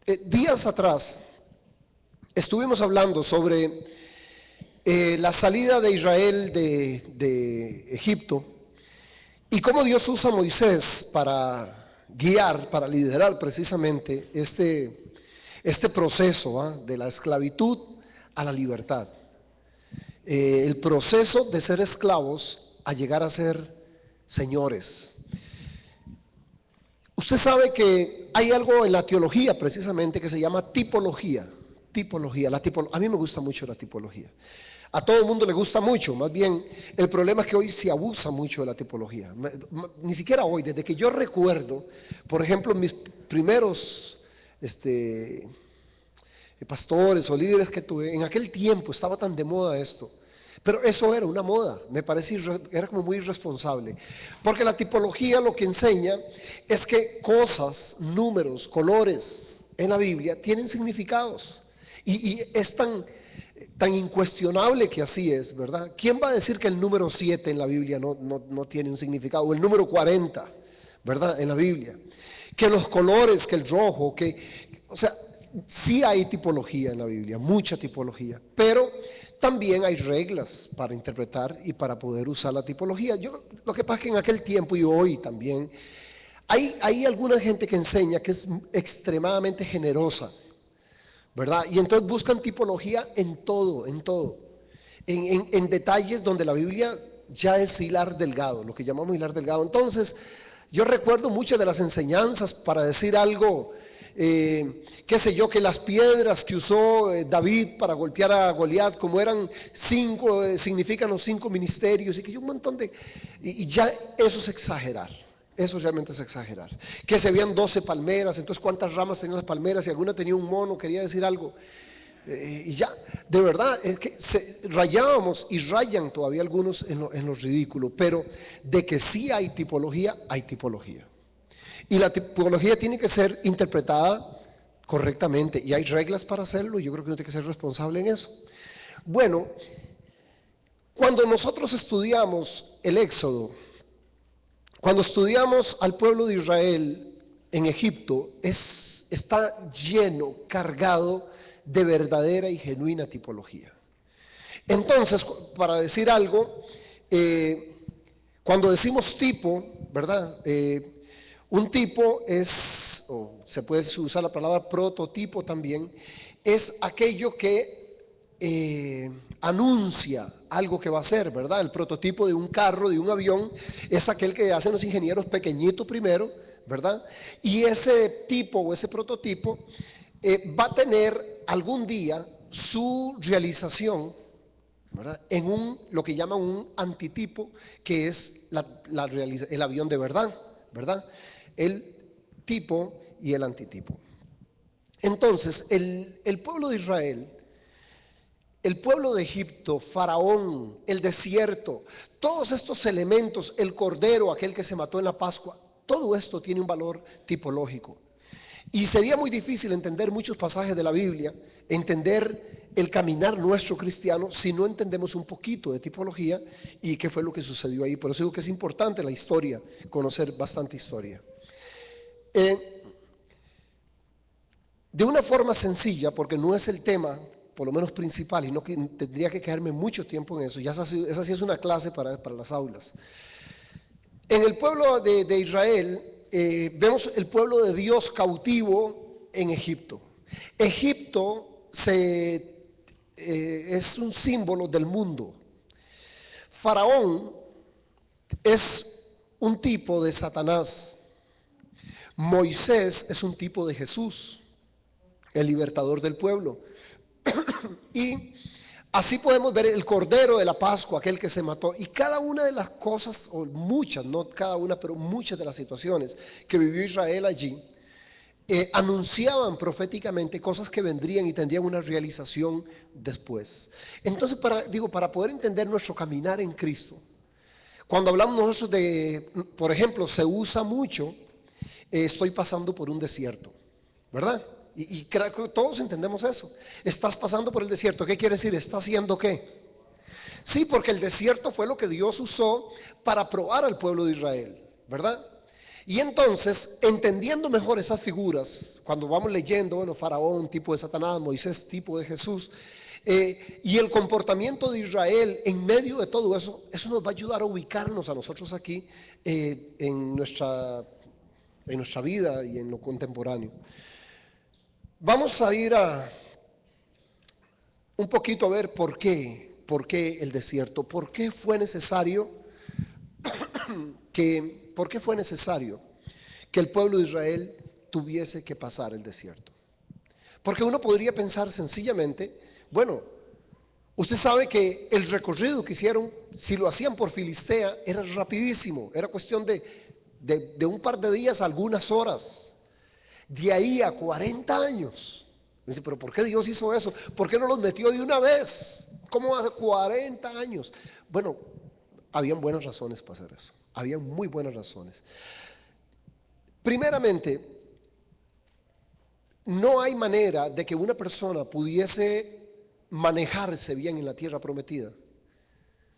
Días atrás estuvimos hablando sobre la salida de Israel de Egipto y cómo Dios usa a Moisés para guiar, para liderar precisamente este proceso, de la esclavitud a la libertad. El proceso de ser esclavos a llegar a ser señores. Usted sabe que hay algo en la teología precisamente que se llama tipología. A mí me gusta mucho la tipología. A todo el mundo le gusta mucho, más bien el problema es que hoy se abusa mucho de la tipología. Ni siquiera hoy, desde que yo recuerdo, por ejemplo, mis primeros pastores o líderes que tuve, en aquel tiempo estaba tan de moda esto. Pero eso era una moda, me parece, era como muy irresponsable. Porque la tipología lo que enseña es que cosas, números, colores en la Biblia tienen significados. Y es tan incuestionable que así es, ¿verdad? ¿Quién va a decir que el número 7 en la Biblia no tiene un significado? O el número 40, ¿verdad? En la Biblia. Que los colores, que el rojo, o sea, sí hay tipología en la Biblia, mucha tipología, pero también hay reglas para interpretar y para poder usar la tipología. Lo que pasa es que en aquel tiempo y hoy también hay alguna gente que enseña que es extremadamente generosa, ¿verdad? Y entonces buscan tipología en todo, en detalles donde la Biblia ya es hilar delgado, lo que llamamos hilar delgado. Entonces, yo recuerdo muchas de las enseñanzas para decir algo, qué sé yo, que las piedras que usó David para golpear a Goliat, como eran 5, significan los 5 ministerios, y que hay un montón y ya eso es exagerar. Eso realmente es exagerar. Que se veían 12 palmeras, entonces cuántas ramas tenían las palmeras, y alguna tenía un mono, quería decir algo. Y ya, de verdad, es que rayábamos y rayan todavía algunos en los ridículos, pero de que sí hay tipología, hay tipología. Y la tipología tiene que ser interpretada correctamente, y hay reglas para hacerlo, y yo creo que uno tiene que ser responsable en eso. Bueno, cuando nosotros estudiamos el Éxodo, cuando estudiamos al pueblo de Israel en Egipto, está lleno, cargado de verdadera y genuina tipología. Entonces, para decir algo, cuando decimos tipo, ¿verdad? Un tipo es, o se puede usar la palabra prototipo también, es aquello que anuncia algo que va a ser, ¿verdad? El prototipo de un carro, de un avión, es aquel que hacen los ingenieros pequeñito primero, ¿verdad? Y ese tipo o ese prototipo va a tener algún día su realización, ¿verdad? En lo que llaman un antitipo, que es el avión de verdad, ¿verdad? El tipo y el antitipo. Entonces, el pueblo de Israel, el pueblo de Egipto, Faraón, el desierto, todos estos elementos, el cordero, aquel que se mató en la Pascua, todo esto tiene un valor tipológico. Y sería muy difícil entender muchos pasajes de la Biblia, entender el caminar nuestro cristiano, si no entendemos un poquito de tipología y qué fue lo que sucedió ahí. Por eso digo que es importante la historia, conocer bastante historia. De una forma sencilla, porque no es el tema, por lo menos principal, y no tendría que quedarme mucho tiempo en eso, esa sí es una clase para las aulas. En el pueblo de Israel, vemos el pueblo de Dios cautivo en Egipto. Egipto es un símbolo del mundo. Faraón es un tipo de Satanás. Moisés es un tipo de Jesús, el libertador del pueblo. Y así podemos ver el cordero de la Pascua, aquel que se mató. Y cada una de las cosas, o muchas, no cada una, pero muchas de las situaciones que vivió Israel allí, anunciaban proféticamente cosas que vendrían y tendrían una realización después. Entonces, para poder entender nuestro caminar en Cristo, cuando hablamos nosotros por ejemplo, se usa mucho, estoy pasando por un desierto, ¿verdad? Y creo que todos entendemos eso. Estás pasando por el desierto. ¿Qué quiere decir? ¿Está haciendo qué? Sí, porque el desierto fue lo que Dios usó para probar al pueblo de Israel, ¿verdad? Y entonces, entendiendo mejor esas figuras, cuando vamos leyendo, bueno, Faraón, tipo de Satanás, Moisés, tipo de Jesús, y el comportamiento de Israel en medio de todo eso, eso nos va a ayudar a ubicarnos a nosotros aquí en nuestra vida y en lo contemporáneo. Vamos a ir un poquito a ver por qué el desierto, por qué fue necesario que el pueblo de Israel tuviese que pasar el desierto. Porque uno podría pensar sencillamente, bueno, usted sabe que el recorrido que hicieron, si lo hacían por Filistea, era rapidísimo, era cuestión de un par de días, algunas horas, de ahí a 40 años. Dice, pero ¿por qué Dios hizo eso? ¿Por qué no los metió de una vez? ¿Cómo hace 40 años? Bueno, habían buenas razones para hacer eso, habían muy buenas razones. Primeramente, no hay manera de que una persona pudiese manejarse bien en la tierra prometida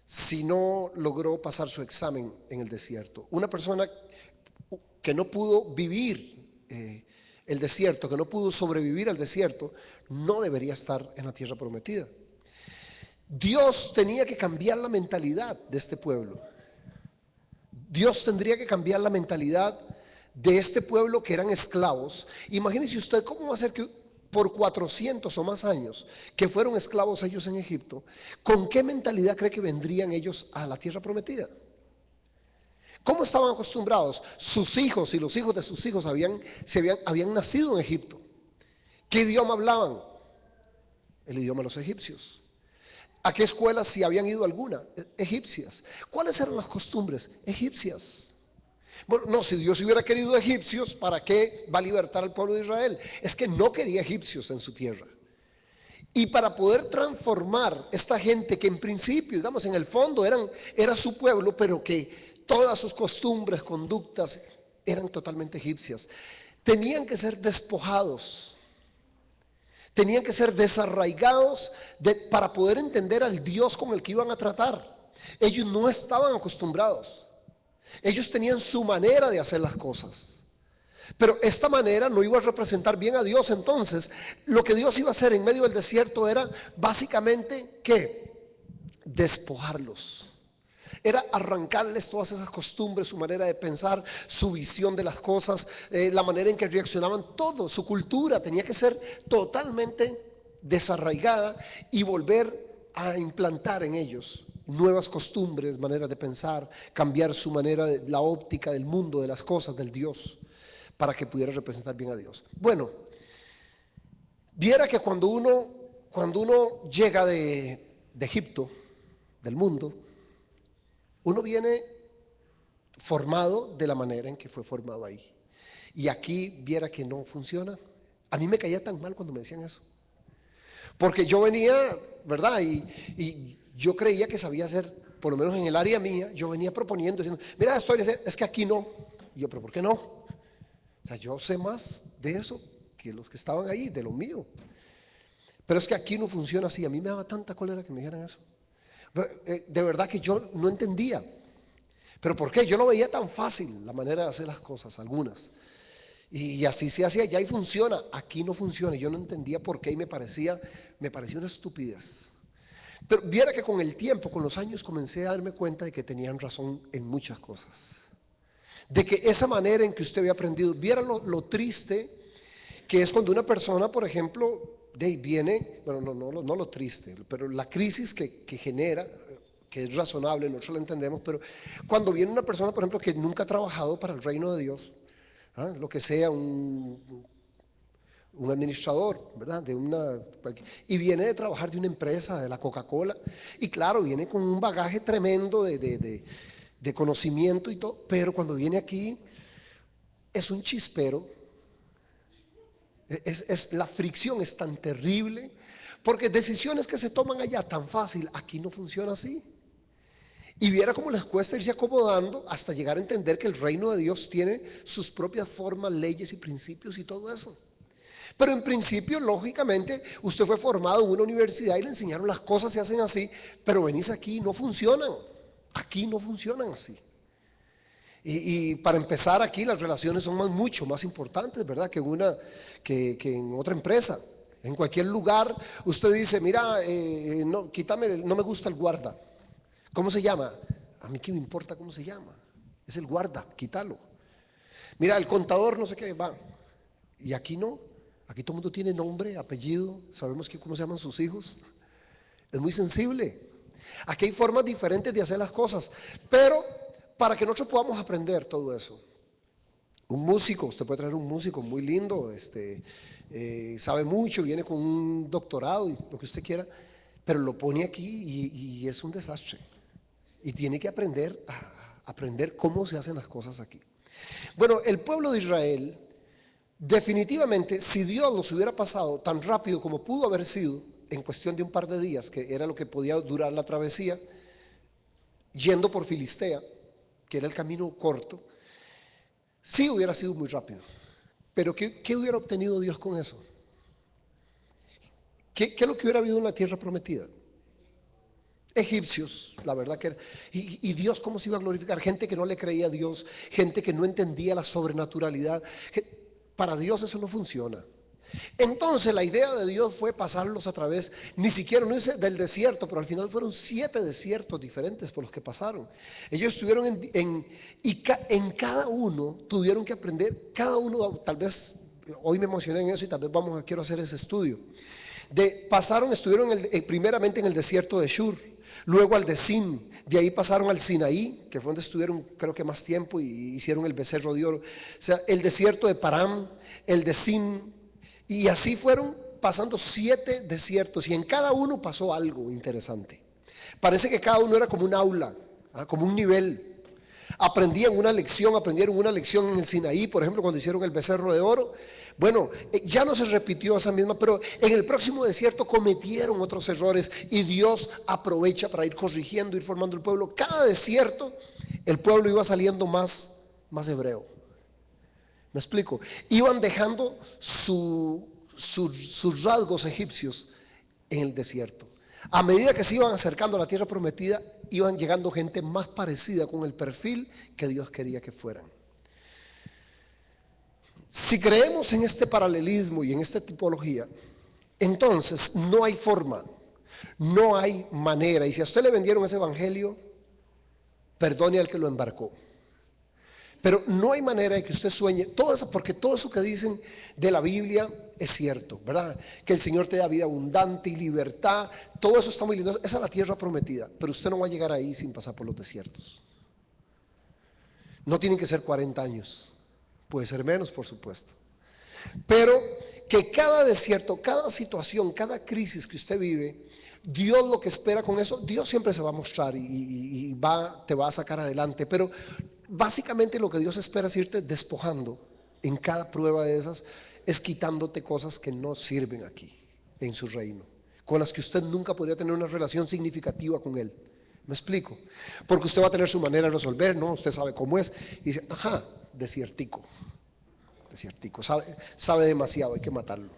si no logró pasar su examen en el desierto. Una persona que no pudo vivir el desierto, que no pudo sobrevivir al desierto, no debería estar en la tierra prometida. Dios tenía que cambiar la mentalidad de este pueblo. Dios tendría que cambiar la mentalidad de este pueblo que eran esclavos. Imagínese usted cómo va a ser que por 400 o más años que fueron esclavos ellos en Egipto, ¿con qué mentalidad cree que vendrían ellos a la tierra prometida? ¿Cómo estaban acostumbrados? Sus hijos y los hijos de sus hijos habían nacido en Egipto. ¿Qué idioma hablaban? El idioma de los egipcios. ¿A qué escuelas, si habían ido alguna? Egipcias. ¿Cuáles eran las costumbres? Egipcias. Bueno, no, si Dios hubiera querido egipcios, ¿para qué va a libertar al pueblo de Israel? Es que no quería egipcios en su tierra. Y para poder transformar esta gente que en principio, digamos, en el fondo era su pueblo, pero que todas sus costumbres, conductas eran totalmente egipcias, tenían que ser despojados, tenían que ser desarraigados para poder entender al Dios con el que iban a tratar. Ellos no estaban acostumbrados. Ellos tenían su manera de hacer las cosas, pero esta manera no iba a representar bien a Dios. Entonces, lo que Dios iba a hacer en medio del desierto era básicamente ¿qué? Despojarlos. Era arrancarles todas esas costumbres, su manera de pensar, su visión de las cosas, la manera en que reaccionaban, todo, su cultura tenía que ser totalmente desarraigada y volver a implantar en ellos nuevas costumbres, maneras de pensar, cambiar su manera, la óptica del mundo, de las cosas, del Dios, para que pudiera representar bien a Dios. Bueno, viera que cuando uno llega de Egipto, del mundo, uno viene formado de la manera en que fue formado ahí. Y aquí viera que no funciona. A mí me caía tan mal cuando me decían eso, porque yo venía, ¿verdad? Y yo creía que sabía hacer, por lo menos en el área mía, yo venía proponiendo, diciendo, mira, es que aquí no. Y yo, pero ¿por qué no? O sea, yo sé más de eso que los que estaban ahí, de lo mío. Pero es que aquí no funciona así. A mí me daba tanta cólera que me dijeran eso. De verdad que yo no entendía. ¿Pero por qué? Yo no veía tan fácil la manera de hacer las cosas, algunas. Y así se hacía allá y funciona. Aquí no funciona. Yo no entendía por qué y me parecía una estupidez. Pero viera que con el tiempo, con los años, comencé a darme cuenta de que tenían razón en muchas cosas. De que esa manera en que usted había aprendido, viera lo triste que es cuando una persona, por ejemplo, viene, bueno, no lo triste, pero la crisis que genera, que es razonable, nosotros lo entendemos, pero cuando viene una persona, por ejemplo, que nunca ha trabajado para el reino de Dios, lo que sea, un administrador, ¿verdad? Y viene de trabajar de una empresa, de la Coca-Cola, y claro, viene con un bagaje tremendo de conocimiento y todo, pero cuando viene aquí es un chispero. La fricción es tan terrible, porque decisiones que se toman allá tan fácil, aquí no funciona así. Y viera cómo les cuesta irse acomodando hasta llegar a entender que el reino de Dios tiene sus propias formas, leyes y principios y todo eso. Pero en principio, lógicamente, usted fue formado en una universidad y le enseñaron las cosas se hacen así, pero venís aquí y no funcionan. Aquí no funcionan así. Y para empezar, aquí las relaciones son mucho más importantes, ¿verdad? Que en otra empresa. En cualquier lugar usted dice, mira, no, quítame, no me gusta el guarda. ¿Cómo se llama? A mí qué me importa cómo se llama. Es el guarda, quítalo. Mira, el contador no sé qué va. Y aquí no. Aquí todo el mundo tiene nombre, apellido. Sabemos cómo se llaman sus hijos. Es muy sensible. Aquí hay formas diferentes de hacer las cosas. Pero para que nosotros podamos aprender todo eso, un músico, usted puede traer un músico muy lindo, sabe mucho, viene con un doctorado y lo que usted quiera, pero lo pone aquí y es un desastre. Y tiene que aprender cómo se hacen las cosas aquí. Bueno, el pueblo de Israel, definitivamente, si Dios los hubiera pasado tan rápido como pudo haber sido, en cuestión de un par de días, que era lo que podía durar la travesía, yendo por Filistea, que era el camino corto, sí hubiera sido muy rápido. Pero ¿qué hubiera obtenido Dios con eso? ¿Qué es lo que hubiera habido en la tierra prometida? Egipcios, la verdad que era. Y Dios, ¿cómo se iba a glorificar? Gente que no le creía a Dios, gente que no entendía la sobrenaturalidad. Para Dios eso no funciona. Entonces la idea de Dios fue pasarlos a través, ni siquiera, no dice del desierto, pero al final fueron 7 desiertos diferentes por los que pasaron. Ellos estuvieron en cada uno tuvieron que aprender, cada uno, tal vez hoy me emocioné en eso y tal vez quiero hacer ese estudio. Estuvieron primeramente en el desierto de Shur, luego al de Sin, de ahí pasaron al Sinaí, que fue donde estuvieron creo que más tiempo y hicieron el becerro de oro. O sea, el desierto de Param, el de Sin. Y así fueron pasando 7 desiertos y en cada uno pasó algo interesante. Parece que cada uno era como un aula, como un nivel. Aprendieron una lección en el Sinaí, por ejemplo, cuando hicieron el becerro de oro. Bueno, ya no se repitió esa misma, pero en el próximo desierto cometieron otros errores y Dios aprovecha para ir corrigiendo, ir formando el pueblo. Cada desierto el pueblo iba saliendo más hebreo. ¿Me explico? Iban dejando sus rasgos egipcios en el desierto. A medida que se iban acercando a la tierra prometida, iban llegando gente más parecida con el perfil que Dios quería que fueran. Si creemos en este paralelismo y en esta tipología, entonces no hay forma, no hay manera. Y si a usted le vendieron ese evangelio, perdone al que lo embarcó. Pero no hay manera de que usted sueñe todo eso, porque todo eso que dicen de la Biblia es cierto, ¿verdad? Que el Señor te da vida abundante y libertad, todo eso está muy lindo, esa es la tierra prometida, pero usted no va a llegar ahí sin pasar por los desiertos. No tienen que ser 40 años, puede ser menos, por supuesto, pero que cada desierto, cada situación, cada crisis que usted vive, Dios lo que espera con eso, Dios siempre se va a mostrar y te va a sacar adelante, pero básicamente lo que Dios espera es irte despojando en cada prueba de esas, es quitándote cosas que no sirven aquí en su reino, con las que usted nunca podría tener una relación significativa con Él. ¿Me explico? Porque usted va a tener su manera de resolver, ¿no? Usted sabe cómo es y dice, desiertico, sabe demasiado, hay que matarlo.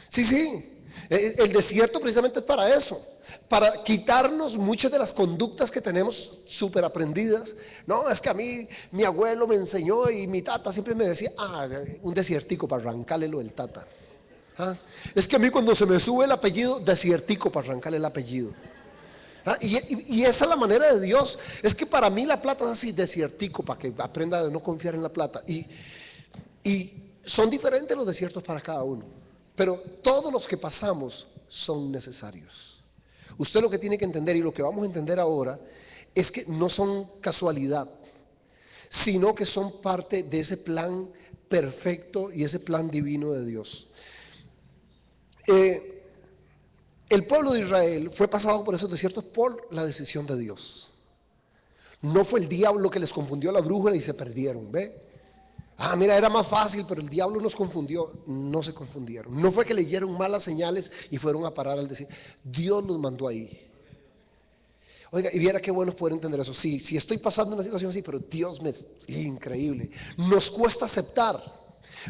Sí, el desierto precisamente es para eso, para quitarnos muchas de las conductas que tenemos súper aprendidas. No, es que a mí mi abuelo me enseñó y mi tata siempre me decía, un desiertico para arrancarle lo del tata. Es que a mí cuando se me sube el apellido, desiertico para arrancarle el apellido. Y esa es la manera de Dios. Es que para mí la plata es así, desiertico, para que aprenda a no confiar en la plata. Y son diferentes los desiertos para cada uno, pero todos los que pasamos son necesarios. Usted lo que tiene que entender, y lo que vamos a entender ahora, es que no son casualidad, sino que son parte de ese plan perfecto y ese plan divino de Dios. El pueblo de Israel fue pasado por esos desiertos por la decisión de Dios. No fue el diablo que les confundió la brújula y se perdieron, ¿ve? Mira, era más fácil, pero el diablo nos confundió. No se confundieron. No fue que leyeron malas señales y fueron a parar al desierto. Dios los mandó ahí. Oiga, y viera qué bueno es poder entender eso. Sí, si estoy pasando una situación así, pero Dios increíble. Nos cuesta aceptar.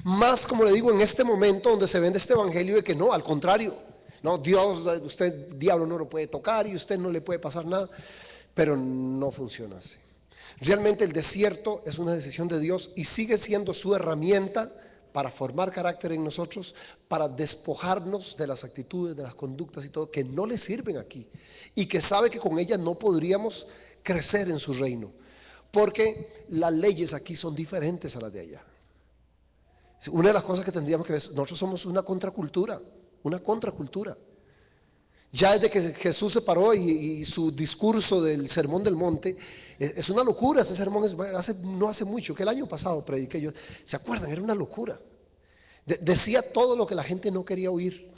Más, como le digo, en este momento donde se vende este evangelio de que no, al contrario. No, Dios, usted, diablo no lo puede tocar y usted no le puede pasar nada. pero no funciona así. Realmente el desierto es una decisión de Dios y sigue siendo su herramienta para formar carácter en nosotros, para despojarnos de las actitudes, de las conductas y todo que no le sirven aquí y que sabe que con ellas no podríamos crecer en su reino, porque las leyes aquí son diferentes a las de allá. Una de las cosas que tendríamos que ver, nosotros somos una contracultura, una contracultura. Ya desde que Jesús se paró y su discurso del Sermón del Monte, es una locura. Ese sermón no hace mucho, que el año pasado prediqué yo. ¿Se acuerdan? Era una locura. Decía todo lo que la gente no quería oír.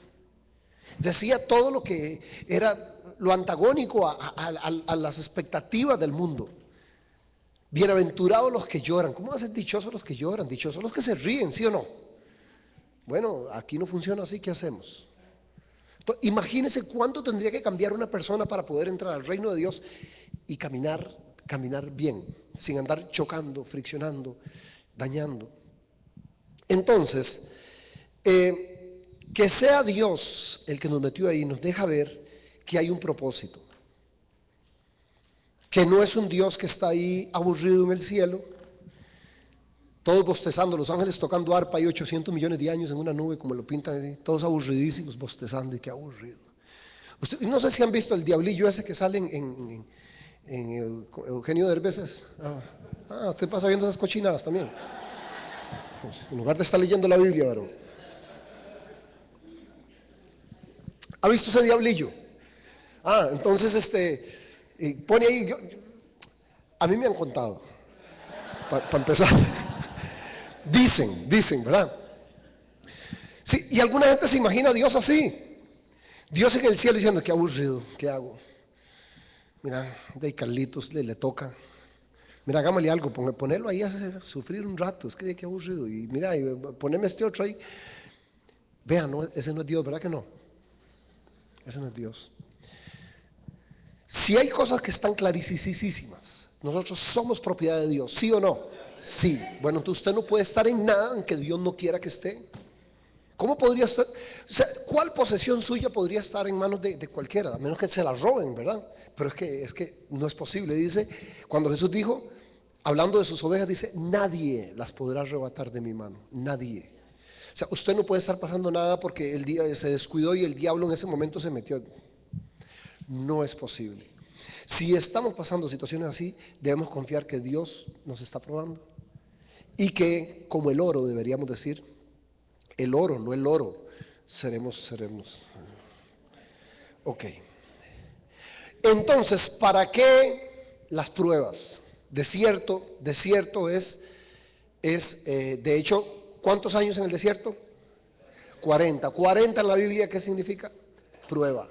Decía todo lo que era lo antagónico a las expectativas del mundo. Bienaventurados los que lloran. ¿Cómo va a ser dichosos los que lloran? Dichosos los que se ríen, ¿sí o no? Bueno, aquí no funciona así, ¿qué hacemos? Imagínense cuánto tendría que cambiar una persona para poder entrar al reino de Dios y caminar bien, sin andar chocando, friccionando, dañando. Entonces, que sea Dios el que nos metió ahí nos deja ver que hay un propósito, que no es un Dios que está ahí aburrido en el cielo, todos bostezando, los ángeles tocando arpa y 800 millones de años en una nube, como lo pintan ahí, todos aburridísimos bostezando. Y qué aburrido. No sé si han visto el diablillo ese que sale en Eugenio Derbez. Usted pasa viendo esas cochinadas también, pues, en lugar de estar leyendo la Biblia, varón. ¿Ha visto ese diablillo? Entonces pone ahí, a mí me han contado, para empezar. Dicen, ¿verdad? Sí, y alguna gente se imagina a Dios así. Dios en el cielo diciendo, qué aburrido, ¿qué hago? Mira, de Carlitos le toca. Mira, hagámosle algo, ponelo ahí a sufrir un rato, es que qué aburrido. Y mira, poneme este otro ahí. Vean, no, ese no es Dios, ¿verdad que no? Ese no es Dios. Si hay cosas que están clarísimas, nosotros somos propiedad de Dios, ¿sí o no? Sí. Bueno, entonces usted no puede estar en nada en que Dios no quiera que esté. ¿Cómo podría estar? O sea, ¿cuál posesión suya podría estar en manos de cualquiera? A menos que se la roben, ¿verdad? Pero es que no es posible. Dice, cuando Jesús dijo, hablando de sus ovejas, dice, nadie las podrá arrebatar de mi mano. Nadie. O sea, usted no puede estar pasando nada porque el día se descuidó y el diablo en ese momento se metió. No es posible. Si estamos pasando situaciones así, debemos confiar que Dios nos está probando y que, como el oro, deberíamos decir, el oro, no el oro, seremos. Ok. Entonces, ¿para qué las pruebas? Desierto es de hecho, ¿cuántos años en el desierto? 40. 40 en la Biblia, ¿qué significa? Prueba.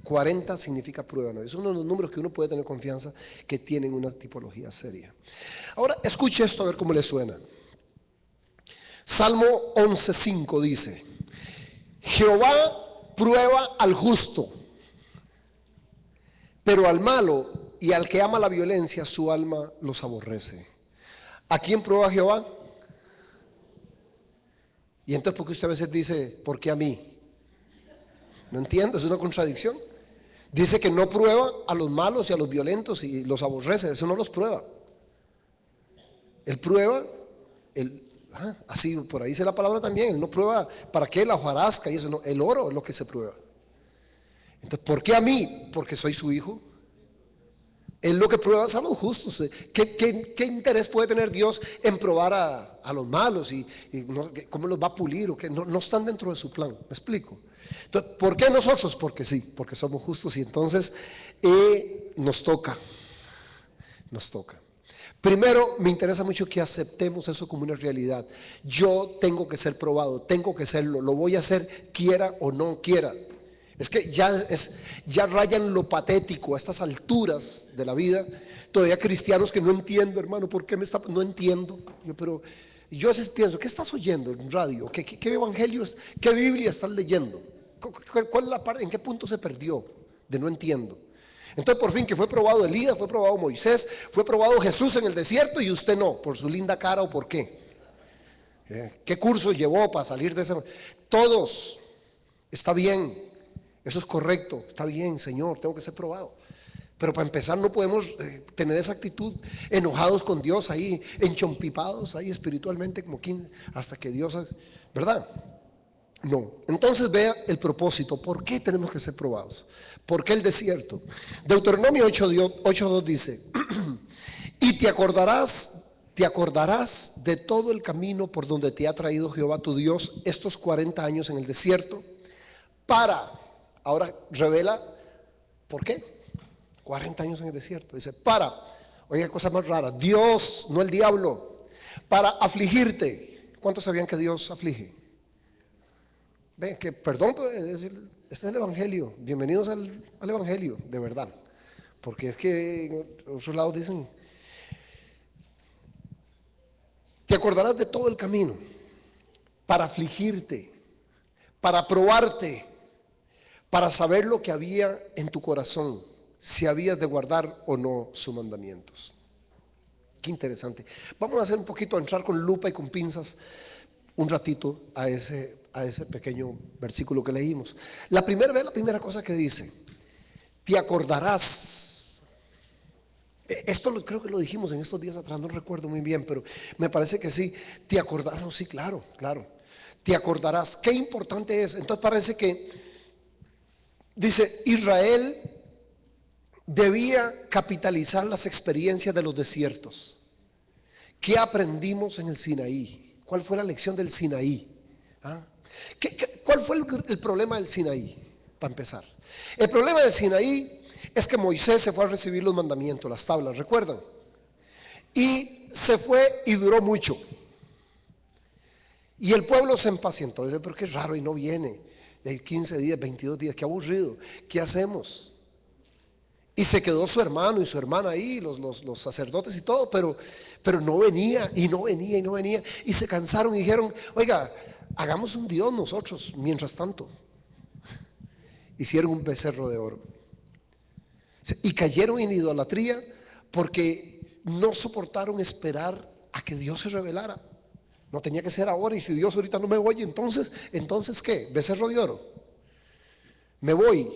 40 significa prueba, ¿no? Es uno de los números que uno puede tener confianza que tienen una tipología seria. Ahora, escuche esto a ver cómo le suena. Salmo 11:5 dice, Jehová prueba al justo, pero al malo y al que ama la violencia su alma los aborrece. ¿A quién prueba Jehová? Y entonces, ¿por qué usted a veces dice, ¿por qué a mí? No entiendo, es una contradicción. Dice que no prueba a los malos y a los violentos y los aborrece, eso no los prueba. Él prueba, así por ahí dice la palabra también, él no prueba, ¿para qué la hojarasca y eso? No, el oro es lo que se prueba. Entonces, ¿por qué a mí? Porque soy su hijo. Él lo que prueba es a los justos. ¿Qué interés puede tener Dios en probar a los malos y cómo los va a pulir? O que no están dentro de su plan, ¿me explico? Entonces, ¿por qué nosotros? Porque sí, porque somos justos y entonces nos toca. Primero, me interesa mucho que aceptemos eso como una realidad. Yo tengo que ser probado, tengo que serlo, lo voy a hacer quiera o no quiera. Es que ya rayan lo patético a estas alturas de la vida. Todavía cristianos que no entiendo, hermano, ¿por qué no entiendo? Yo a veces pienso, ¿qué estás oyendo en radio? ¿Qué evangelios, qué Biblia estás leyendo? ¿Cuál es la parte, en qué punto se perdió de no entiendo? Entonces, por fin, que fue probado Elías, fue probado Moisés, fue probado Jesús en el desierto y usted no, por su linda cara o por qué. ¿Qué curso llevó para salir de esa? Todos, está bien. Eso es correcto, está bien, Señor, tengo que ser probado. Pero para empezar no podemos tener esa actitud enojados con Dios ahí, enchompipados ahí espiritualmente como 15, hasta que Dios, ¿verdad? No. Entonces vea el propósito. ¿Por qué tenemos que ser probados? ¿Por qué el desierto? Deuteronomio 8:2 dice: y te acordarás de todo el camino por donde te ha traído Jehová tu Dios estos 40 años en el desierto, ahora revela por qué 40 años en el desierto. Dice oiga, cosa más rara, Dios, no el diablo, para afligirte. ¿Cuántos sabían que Dios aflige? Ven, que perdón, este es el evangelio. Bienvenidos al evangelio, de verdad. Porque es que en otros lados dicen: te acordarás de todo el camino para afligirte, para probarte, para saber lo que había en tu corazón, si habías de guardar o no sus mandamientos. Qué interesante. Vamos a hacer un poquito, a entrar con lupa y con pinzas un ratito a ese pequeño versículo que leímos. La primera cosa que dice: te acordarás. Esto creo que lo dijimos en estos días atrás, no recuerdo muy bien, pero me parece que sí. Te acordarás, no, sí, claro. Te acordarás. Qué importante es. Entonces parece que dice: Israel debía capitalizar las experiencias de los desiertos. ¿Qué aprendimos en el Sinaí? ¿Cuál fue la lección del Sinaí? ¿Cuál fue el problema del Sinaí? Para empezar, el problema del Sinaí es que Moisés se fue a recibir los mandamientos, las tablas, ¿recuerdan? Y se fue y duró mucho. Y el pueblo se impacientó. Dice: pero qué raro y no viene. Y hay 15 días, 22 días, qué aburrido. ¿Qué hacemos? Y se quedó su hermano y su hermana ahí, los sacerdotes y todo, pero no venía y no venía. Y se cansaron y dijeron: oiga, hagamos un Dios nosotros. Mientras tanto, hicieron un becerro de oro y cayeron en idolatría porque no soportaron esperar a que Dios se revelara. No tenía que ser ahora, y si Dios ahorita no me oye, entonces ¿qué? Becerro de oro. Me voy,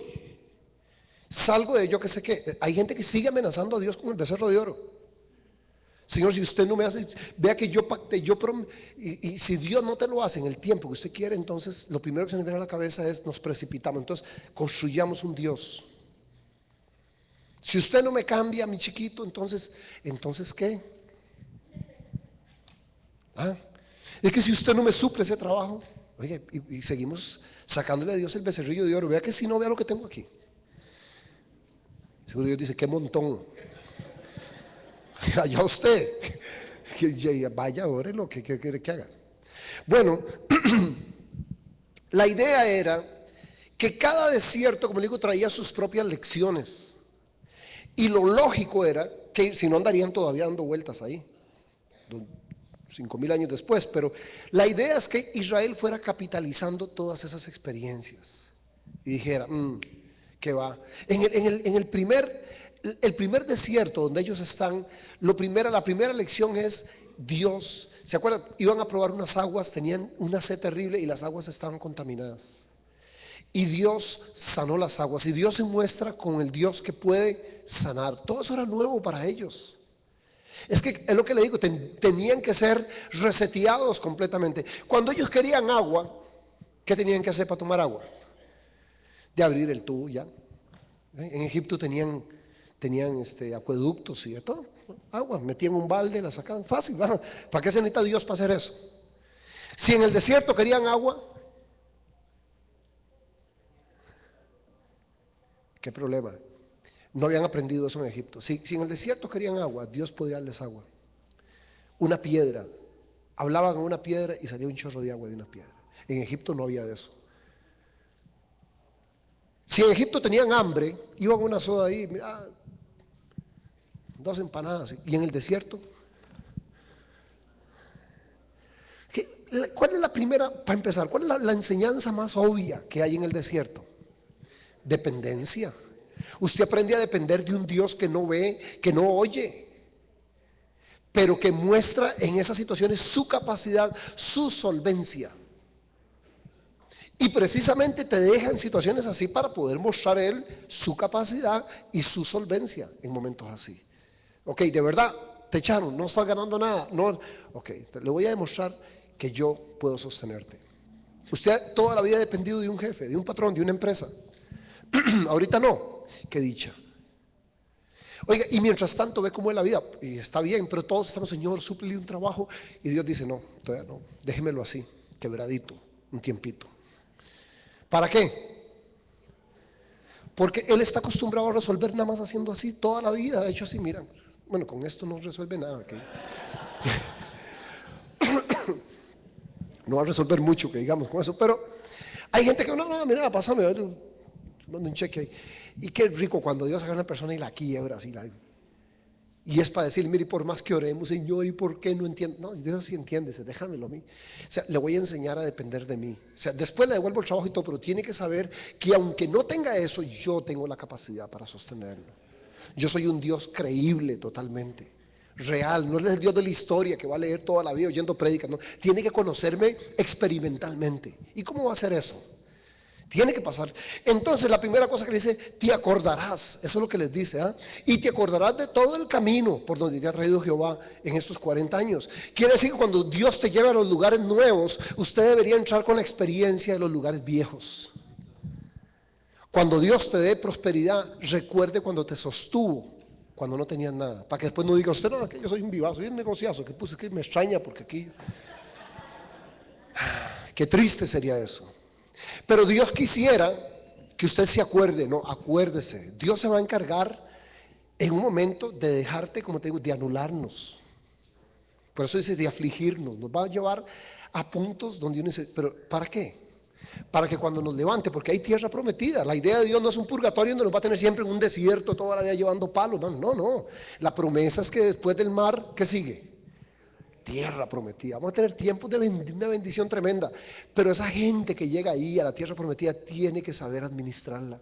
salgo de yo que sé qué. Hay gente que sigue amenazando a Dios con el becerro de oro. Señor, si usted no me hace, vea que yo pacté, y si Dios no te lo hace en el tiempo que usted quiere, entonces lo primero que se nos viene a la cabeza es: nos precipitamos. Entonces construyamos un Dios. Si usted no me cambia, mi chiquito, entonces ¿qué? Es que si usted no me suple ese trabajo, oye, y seguimos sacándole a Dios el becerrillo de oro. Vea que si no, vea lo que tengo aquí. Seguro Dios dice: qué montón. Allá usted, vaya, ore lo que quiere que haga. Bueno, la idea era que cada desierto, como le digo, traía sus propias lecciones. Y lo lógico era que, si no, andarían todavía dando vueltas ahí 5,000 años después. Pero la idea es que Israel fuera capitalizando todas esas experiencias y dijera: ¿qué va? En el primer desierto donde ellos están, la primera lección es: Dios, ¿se acuerdan? Iban a probar unas aguas, tenían una sed terrible y las aguas estaban contaminadas. Y Dios sanó las aguas. Y Dios se muestra con el Dios que puede sanar. Todo eso era nuevo para ellos. Es que es lo que le digo, tenían que ser reseteados completamente. Cuando ellos querían agua, ¿qué tenían que hacer para tomar agua? De abrir el tubo ya. En Egipto tenían acueductos y de todo, agua, metían un balde, la sacaban fácil. ¿Para qué se necesita Dios para hacer eso? Si en el desierto querían agua, ¿qué problema? No habían aprendido eso en Egipto. Si en el desierto querían agua, Dios podía darles agua. Una piedra, hablaban a una piedra y salía un chorro de agua de una piedra. En Egipto no había de eso. Si en Egipto tenían hambre, iban a una soda ahí, mira, 2 empanadas. Y en el desierto, ¿cuál es la primera, para empezar, cuál es la enseñanza más obvia que hay en el desierto? Dependencia. Usted aprende a depender de un Dios que no ve, que no oye, pero que muestra en esas situaciones su capacidad, su solvencia. Y precisamente te deja en situaciones así para poder mostrar él su capacidad y su solvencia en momentos así. Ok, de verdad, te echaron, no estás ganando nada. No, ok, le voy a demostrar que yo puedo sostenerte. Usted toda la vida ha dependido de un jefe, de un patrón, de una empresa. Ahorita no, qué dicha. Oiga, y mientras tanto ve cómo es la vida, y está bien, pero todos estamos, Señor, súplele un trabajo. Y Dios dice, no, todavía no, déjemelo así, quebradito, un tiempito. ¿Para qué? Porque Él está acostumbrado a resolver nada más haciendo así toda la vida. De hecho, así, mira, bueno, con esto no resuelve nada, ¿okay? No va a resolver mucho, que digamos, con eso, pero hay gente que no, mira, pásame, mando un cheque ahí. Y qué rico cuando Dios agarra a una persona y la quiebra así, y es para decir, mire, por más que oremos, Señor, ¿y por qué no entiende? No, Dios sí entiende, déjamelo a mí. O sea, le voy a enseñar a depender de mí. O sea, después le devuelvo el trabajo y todo, pero tiene que saber que aunque no tenga eso, yo tengo la capacidad para sostenerlo. Yo soy un Dios creíble totalmente, real. No es el Dios de la historia que va a leer toda la vida oyendo prédicas, no. Tiene que conocerme experimentalmente. ¿Y cómo va a hacer eso? Tiene que pasar. Entonces la primera cosa que le dice, te acordarás. Eso es lo que les dice, ¿ah? Y te acordarás de todo el camino por donde te ha traído Jehová en estos 40 años. Quiere decir que cuando Dios te lleva a los lugares nuevos, usted debería entrar con la experiencia de los lugares viejos. Cuando Dios te dé prosperidad, recuerde cuando te sostuvo, cuando no tenías nada, para que después no diga usted, no, que yo soy un vivazo, soy un negociazo, que puse, que me extraña porque aquí. Qué triste sería eso. Pero Dios quisiera que usted se acuerde, no, acuérdese, Dios se va a encargar en un momento de dejarte, como te digo, de anularnos. Por eso dice de afligirnos, nos va a llevar a puntos donde uno dice, pero ¿para qué? Para que cuando nos levante, porque hay tierra prometida. La idea de Dios no es un purgatorio donde nos va a tener siempre en un desierto toda la vida llevando palos. No. La promesa es que después del mar, ¿qué sigue? Tierra prometida. Vamos a tener tiempos de una bendición tremenda. Pero esa gente que llega ahí a la tierra prometida tiene que saber administrarla.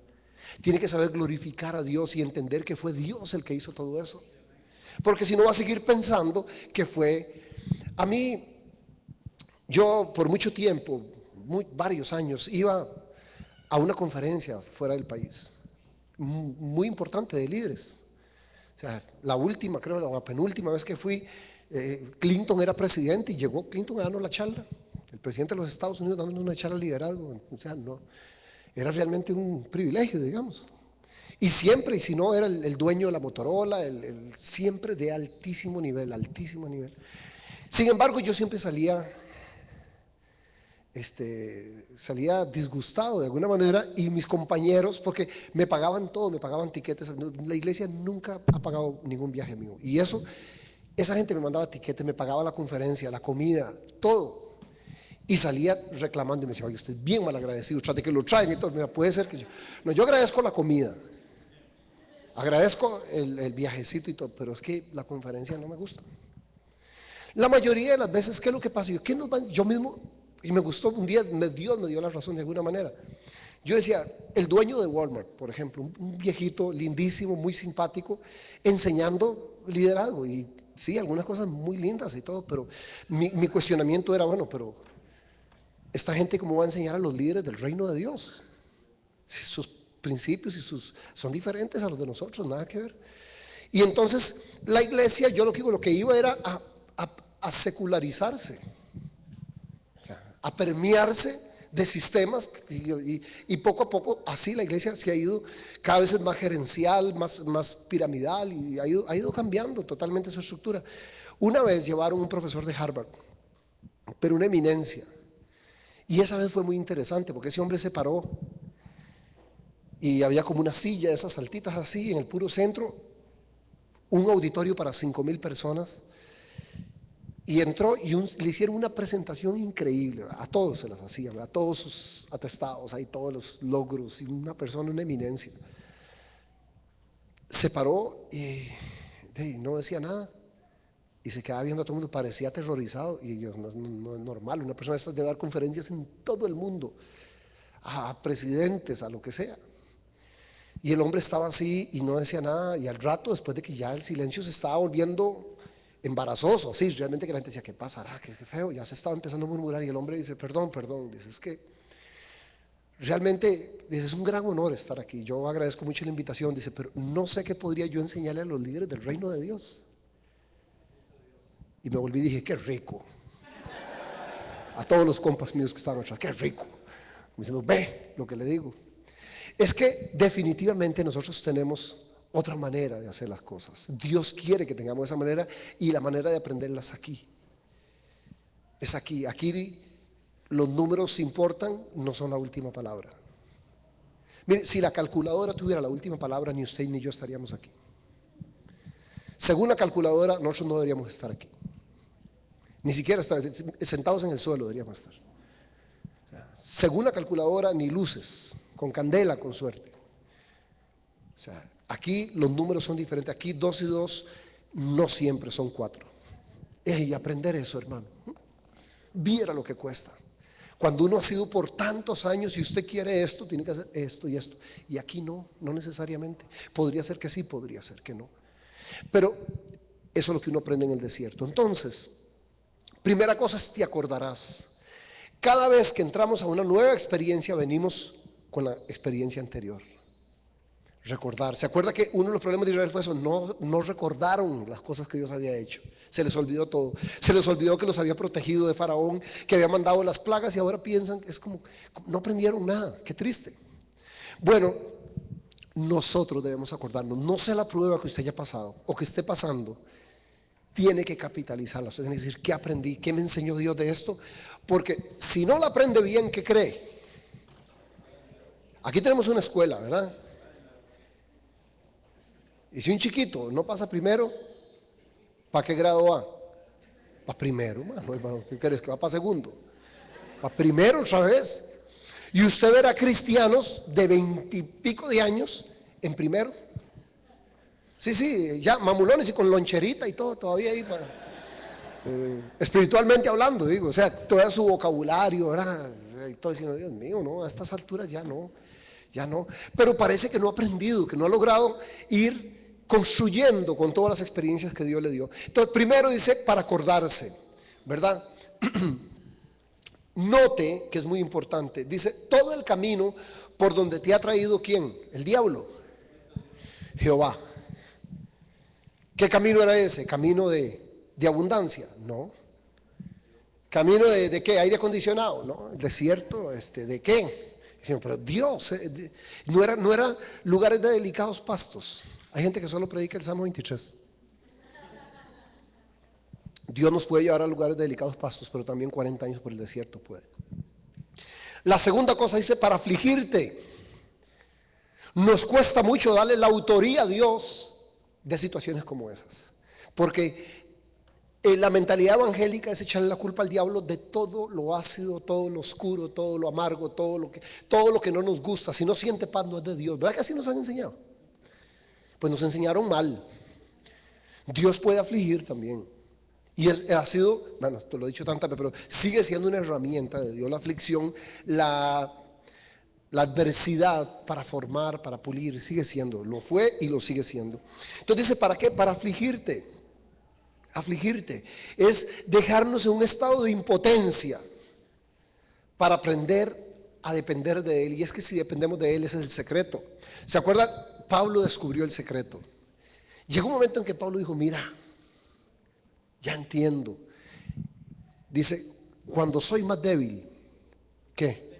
Tiene que saber glorificar a Dios y entender que fue Dios el que hizo todo eso. Porque si no va a seguir pensando que fue. A mí, yo por mucho tiempo, varios años, iba a una conferencia fuera del país, muy importante de líderes. O sea, la última, creo, la penúltima vez que fui, Clinton era presidente y llegó Clinton a darnos la charla, el presidente de los Estados Unidos dándonos una charla de liderazgo. O sea, no, era realmente un privilegio, digamos. Y siempre, y si no, era el dueño de la Motorola, siempre de altísimo nivel, altísimo nivel. Sin embargo, yo siempre salía disgustado de alguna manera, y mis compañeros, porque me pagaban todo, me pagaban tiquetes. La iglesia nunca ha pagado ningún viaje mío, y esa gente me mandaba tiquetes, me pagaba la conferencia, la comida, todo. Y salía reclamando y me decía, oye, usted es bien mal agradecido, trate que lo traen y todo. Mira, puede ser que yo agradezco la comida, agradezco el viajecito y todo, pero es que la conferencia no me gusta. La mayoría de las veces, ¿qué es lo que pasa? Yo mismo, y me gustó un día, Dios me dio la razón de alguna manera. Yo decía, el dueño de Walmart, por ejemplo, un viejito lindísimo, muy simpático, enseñando liderazgo, y sí, algunas cosas muy lindas y todo, pero mi cuestionamiento era, bueno, pero esta gente, ¿cómo va a enseñar a los líderes del reino de Dios? Si sus principios son diferentes a los de nosotros, nada que ver. Y entonces la iglesia, yo lo que iba era a secularizarse, o sea, a permearse de sistemas, y poco a poco así la iglesia se ha ido, cada vez es más gerencial, más piramidal, y ha ido cambiando totalmente su estructura. Una vez llevaron un profesor de Harvard, pero una eminencia, y esa vez fue muy interesante porque ese hombre se paró y había como una silla, esas altitas así en el puro centro, un auditorio para 5,000 personas. Y entró y le hicieron una presentación increíble, a todos se las hacían, a todos sus atestados, ahí todos los logros, y una persona, una eminencia. Se paró y no decía nada, y se quedaba viendo a todo el mundo, parecía aterrorizado. Y yo, no es normal, una persona de estas debe dar conferencias en todo el mundo, a presidentes, a lo que sea. Y el hombre estaba así y no decía nada, y al rato, después de que ya el silencio se estaba volviendo embarazoso, así, realmente, que la gente decía, ¿qué pasará? Qué feo, ya se estaba empezando a murmurar, y el hombre dice, perdón, dice, es que realmente es un gran honor estar aquí. Yo agradezco mucho la invitación. Dice, pero no sé qué podría yo enseñarle a los líderes del reino de Dios. Y me volví y dije, qué rico. A todos los compas míos que estaban atrás, qué rico. Me diciendo, ve lo que le digo. Es que definitivamente nosotros tenemos otra manera de hacer las cosas. Dios quiere que tengamos esa manera, y la manera de aprenderlas aquí. Es aquí. Aquí los números importan, no son la última palabra. Mire, si la calculadora tuviera la última palabra, ni usted ni yo estaríamos aquí. Según la calculadora, nosotros no deberíamos estar aquí. Ni siquiera sentados en el suelo deberíamos estar. O sea, según la calculadora, ni luces, con candela, con suerte. O sea, aquí los números son diferentes. Aquí 2 y 2 no siempre son 4. Y aprender eso, hermano, viera lo que cuesta. Cuando uno ha sido por tantos años y usted quiere esto, tiene que hacer esto y esto. Y aquí no necesariamente. Podría ser que sí, podría ser que no. Pero eso es lo que uno aprende en el desierto. Entonces, primera cosa es, te acordarás. Cada vez que entramos a una nueva experiencia, venimos con la experiencia anterior. Recordar. ¿Se acuerda que uno de los problemas de Israel fue eso? No recordaron las cosas que Dios había hecho. Se les olvidó todo. Se les olvidó que los había protegido de Faraón, que había mandado las plagas, y ahora piensan que es como no aprendieron nada. Qué triste. Bueno, nosotros debemos acordarnos. No sea la prueba que usted haya pasado o que esté pasando, tiene que capitalizarla. Usted tiene que decir, ¿qué aprendí? ¿Qué me enseñó Dios de esto? Porque si no la aprende bien, ¿qué cree? Aquí tenemos una escuela, ¿verdad? Y si un chiquito no pasa primero, ¿para qué grado va? Para primero, mano. ¿Qué crees? ¿Que va para segundo? Para primero otra vez. Y usted verá cristianos de 20 y pico de años en primero. Sí, ya mamulones y con loncherita y todo, todavía ahí espiritualmente hablando, digo, o sea, todo su vocabulario, ¿verdad? Y todo diciendo, Dios mío, no, a estas alturas ya no. Pero parece que no ha aprendido, que no ha logrado ir construyendo con todas las experiencias que Dios le dio. Entonces, primero dice, para acordarse, ¿verdad? Note que es muy importante. Dice, todo el camino por donde te ha traído, ¿quién? El diablo. Jehová. ¿Qué camino era ese? ¿Camino de abundancia? No. ¿Camino de qué? ¿Aire acondicionado? No. ¿Desierto? ¿De qué? Dicen, pero Dios, no era lugares de delicados pastos. Hay gente que solo predica el Salmo 23. Dios nos puede llevar a lugares de delicados pastos, pero también 40 años por el desierto puede. La segunda cosa dice, para afligirte. Nos cuesta mucho darle la autoría a Dios de situaciones como esas, porque la mentalidad evangélica es echarle la culpa al diablo de todo lo ácido, todo lo oscuro, todo lo amargo, todo lo que no nos gusta. Si no siente paz, no es de Dios. ¿Verdad que así nos han enseñado? Pues nos enseñaron mal. Dios puede afligir también. Y ha sido, bueno, esto lo he dicho tantas veces, pero sigue siendo una herramienta de Dios la aflicción, la adversidad para formar, para pulir, sigue siendo, lo fue y lo sigue siendo. Entonces dice, ¿para qué? Para afligirte. Afligirte es dejarnos en un estado de impotencia para aprender a depender de Él. Y es que si dependemos de Él, ese es el secreto. ¿Se acuerdan? Pablo descubrió el secreto. Llegó un momento en que Pablo dijo, mira, ya entiendo. Dice, cuando soy más débil, ¿qué?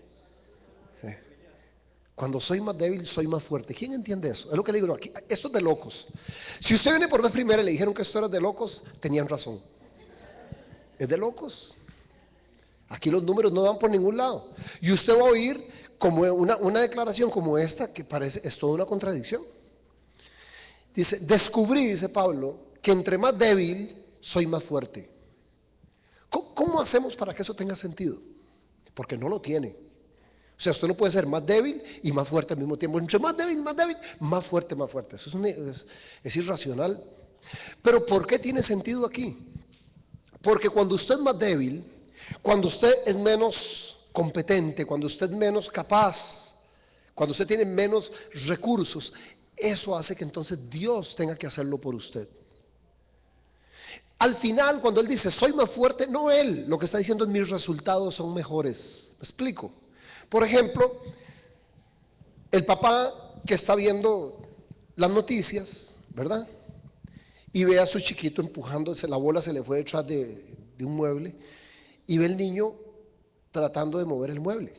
Cuando soy más débil, soy más fuerte. ¿Quién entiende eso? Es lo que le digo, no, aquí, esto es de locos. Si usted viene por vez primera y le dijeron que esto era de locos, tenían razón. Es de locos. Aquí los números no dan por ningún lado. Y usted va a oír como una declaración como esta que parece, es toda una contradicción. Dice, descubrí, dice Pablo, que entre más débil, soy más fuerte. ¿Cómo hacemos para que eso tenga sentido? Porque no lo tiene. O sea, usted no puede ser más débil y más fuerte al mismo tiempo. Entre más débil, más fuerte. Eso es irracional. Pero ¿por qué tiene sentido aquí? Porque cuando usted es más débil, cuando usted es menos competente, cuando usted es menos capaz, cuando usted tiene menos recursos, eso hace que entonces Dios tenga que hacerlo por usted. Al final, cuando Él dice, soy más fuerte, no Él, lo que está diciendo es mis resultados son mejores. ¿Me explico? Por ejemplo, El papá que está viendo las noticias, ¿verdad? Y ve a su chiquito empujándose, la bola se le fue detrás de un mueble, y ve el niño tratando de mover el mueble.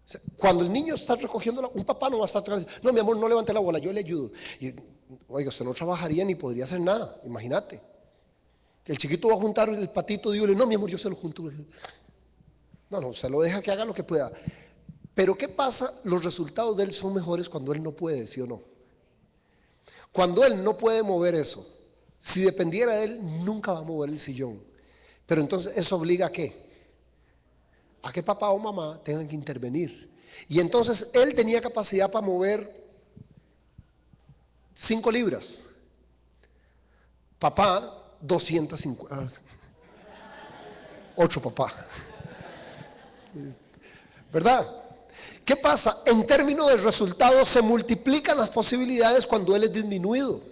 O sea, cuando el niño está recogiendo, un papá no va a estar atrás, no, mi amor, no levante la bola, yo le ayudo. Y, oiga, usted no trabajaría ni podría hacer nada, imagínate. Que el chiquito va a juntar el patito de hule, no, mi amor, yo se lo junto. No, usted lo deja que haga lo que pueda. Pero ¿qué pasa? Los resultados de él son mejores cuando él no puede, ¿sí o no? Cuando él no puede mover eso, si dependiera de él, nunca va a mover el sillón. Pero entonces eso obliga ¿a qué? A que papá o mamá tengan que intervenir. Y entonces él tenía capacidad para mover 5 libras. Papá, 250. 8 papá. ¿Verdad? ¿Qué pasa? En términos de resultados se multiplican las posibilidades cuando él es disminuido.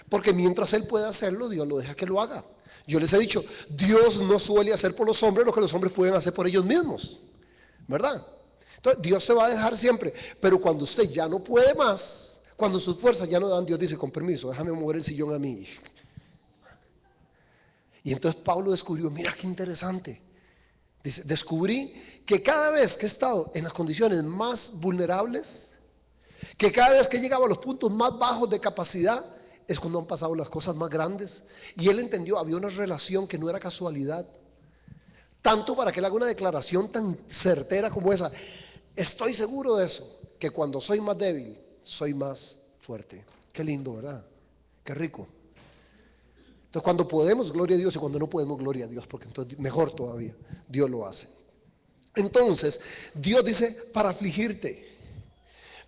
Porque mientras él puede hacerlo, Dios lo deja que lo haga. Yo les he dicho, Dios no suele hacer por los hombres lo que los hombres pueden hacer por ellos mismos, ¿verdad? Entonces Dios se va a dejar siempre, pero cuando usted ya no puede más, cuando sus fuerzas ya no dan, Dios dice, con permiso, déjame mover el sillón a mí. Y entonces Pablo descubrió, mira qué interesante, dice, descubrí que cada vez que he estado en las condiciones más vulnerables, que cada vez que he llegado a los puntos más bajos de capacidad, es cuando han pasado las cosas más grandes. Y él entendió, había una relación que no era casualidad. Tanto para que él haga una declaración tan certera como esa. Estoy seguro de eso, que cuando soy más débil, soy más fuerte. Qué lindo, ¿verdad? Qué rico. Entonces cuando podemos, gloria a Dios, y cuando no podemos, gloria a Dios, porque entonces mejor todavía, Dios lo hace. Entonces, Dios dice, para afligirte.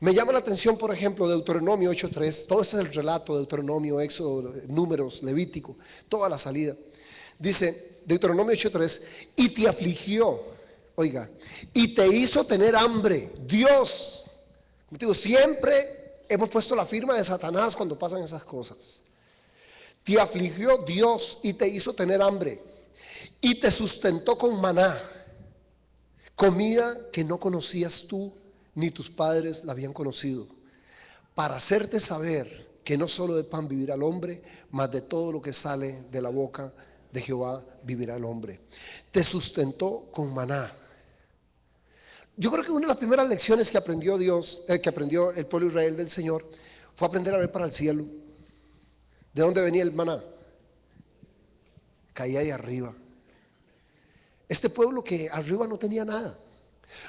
Me llama la atención, por ejemplo, Deuteronomio 8:3, todo ese es el relato de Deuteronomio, Éxodo, Números, Levítico, toda la salida. Dice Deuteronomio 8:3, y te afligió, oiga, y te hizo tener hambre. Dios, como te digo, siempre hemos puesto la firma de Satanás cuando pasan esas cosas. Te afligió Dios y te hizo tener hambre, y te sustentó con maná, comida que no conocías tú ni tus padres la habían conocido, para hacerte saber que no solo de pan vivirá el hombre, mas de todo lo que sale de la boca de Jehová vivirá el hombre. Te sustentó con maná. Yo creo que una de las primeras lecciones que aprendió Dios, que aprendió el pueblo de Israel del Señor, fue aprender a ver para el cielo. ¿De dónde venía el maná? Caía de arriba. Este pueblo que arriba no tenía nada.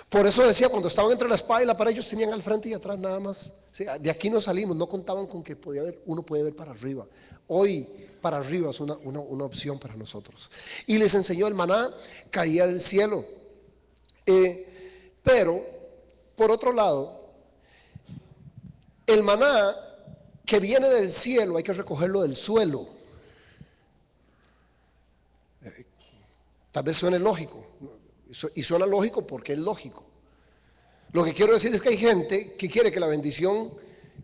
Por eso decía, cuando estaban entre la espada y la pared, ellos tenían al frente y atrás nada más. Sí, de aquí no salimos, no contaban con que uno puede ver para arriba. Hoy para arriba es una opción para nosotros. Y les enseñó el maná, caía del cielo. Pero, por otro lado, el maná que viene del cielo hay que recogerlo del suelo. Tal vez suene lógico. Y suena lógico porque es lógico. Lo que quiero decir es que hay gente que quiere que la bendición